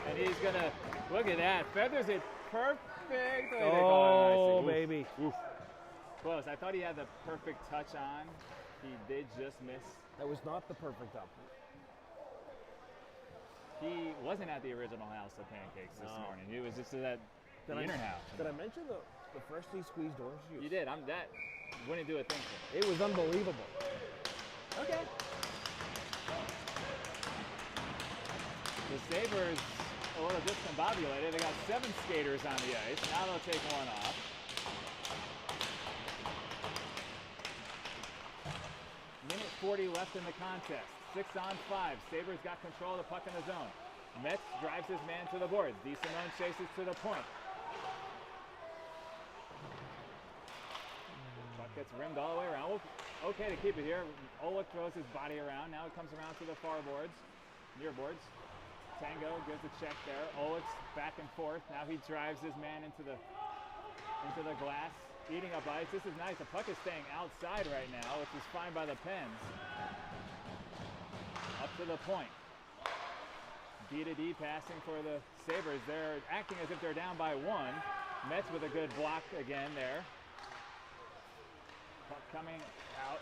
And he's going to, look at that, feathers it perfect. Oh, baby. Oof. Close. I thought he had the perfect touch on. He did just miss. That was not the perfect up. He wasn't at the original House of Pancakes this morning. He was just at the inner house. Did I mention the freshly squeezed orange juice? You did. That wouldn't do a thing for me. It was unbelievable. Okay. The Sabres a little discombobulated. They got 7 skaters on the ice. Now they'll take one off. Minute 40 left in the contest. 6-on-5. Sabres got control of the puck in the zone. Metz drives his man to the boards. DeSimone chases to the point. Puck gets rimmed all the way around. Okay to keep it here. Oleg throws his body around. Now it comes around to the far boards. Near boards. Tango gives a check there. Oleg's back and forth. Now he drives his man into the glass. Eating up ice. This is nice. The puck is staying outside right now, which is fine by the Pens. Up to the point. D-to-D passing for the Sabres. They're acting as if they're down by 1. Metz with a good block again there. Puck coming out.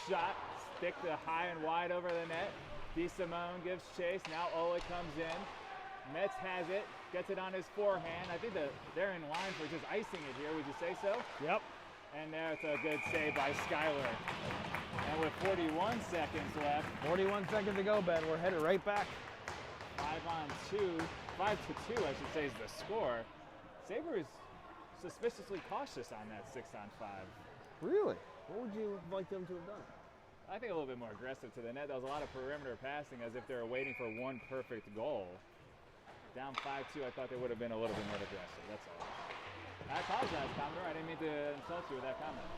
Shot, stick to high and wide over the net. DeSimone gives chase. Now Oleg comes in. Metz has it, gets it on his forehand. I think that they're in line for just icing it here. Would you say so? Yep. And there's a good save by Skyler. And with 41 seconds left, 41 seconds to go, Ben. We're headed right back. 5-2, I should say, is the score. Sabres suspiciously cautious on that 6-on-5. Really? What would you like them to have done? I think a little bit more aggressive to the net. There was a lot of perimeter passing as if they were waiting for one perfect goal. Down 5-2, I thought they would have been a little bit more aggressive, that's all. I apologize, Commodore. I didn't mean to insult you with that comment.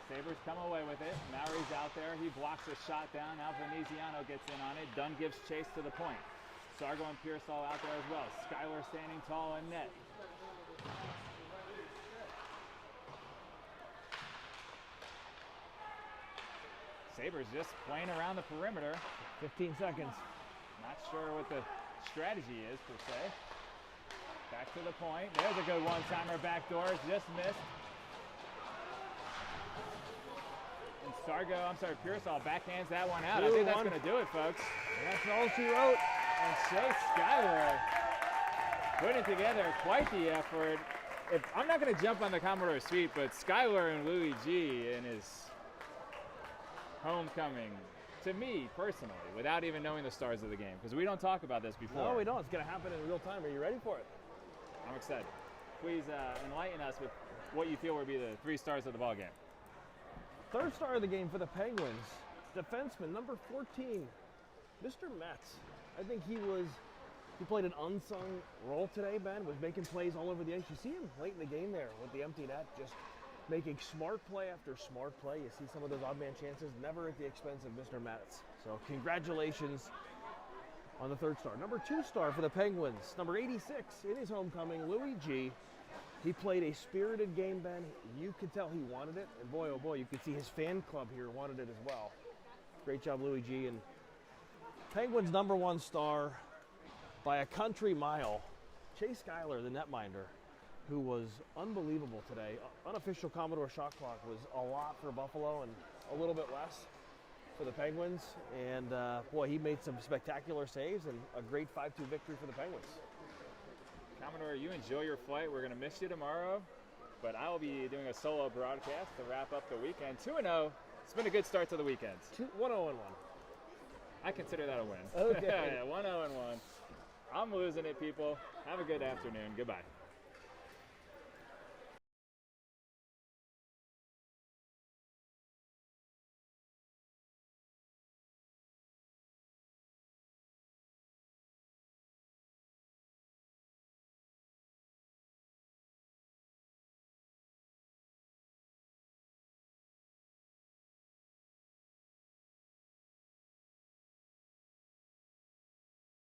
Sabres come away with it. Maury's out there. He blocks a shot down. Now Veneziano gets in on it. Dunn gives chase to the point. Sargo and Pearsall out there as well. Skyler standing tall in net. Sabres just playing around the perimeter. 15 seconds. Not sure what the strategy is, per se. Back to the point. There's a good one-timer backdoors. Just missed. And Pearsall backhands that one out. I think that's going to do it, folks. And that's all she wrote. And Chase Skyler putting together quite the effort. I'm not going to jump on the Commodore suite, but Skyler and Louis G in his homecoming, to me personally, without even knowing the stars of the game, because we don't talk about this before. No, we don't. It's going to happen in real time. Are you ready for it? I'm excited. Please enlighten us with what you feel will be the 3 stars of the ball game. Third star of the game for the Penguins, defenseman number 14, Mr. Metz. I think he played an unsung role today, Ben, was making plays all over the ice. You see him late in the game there with the empty net, just making smart play after smart play. You see some of those odd man chances, never at the expense of Mr. Metz. So congratulations on the third star. Number 2 star for the Penguins, number 86 in his homecoming, Louis G. He played a spirited game, Ben. You could tell he wanted it, and boy, oh boy, you could see his fan club here wanted it as well. Great job, Louis G. And Penguins number 1 star by a country mile, Chase Skyler, the netminder, who was unbelievable today. Unofficial Commodore shot clock was a lot for Buffalo and a little bit less for the Penguins. And boy, he made some spectacular saves and a great 5-2 victory for the Penguins. Commodore, you enjoy your flight. We're going to miss you tomorrow, but I will be doing a solo broadcast to wrap up the weekend. 2-0. It's been a good start to the weekend. 1-0-1. I consider that a win. Okay. 1-0-1. I'm losing it, people. Have a good afternoon. Goodbye.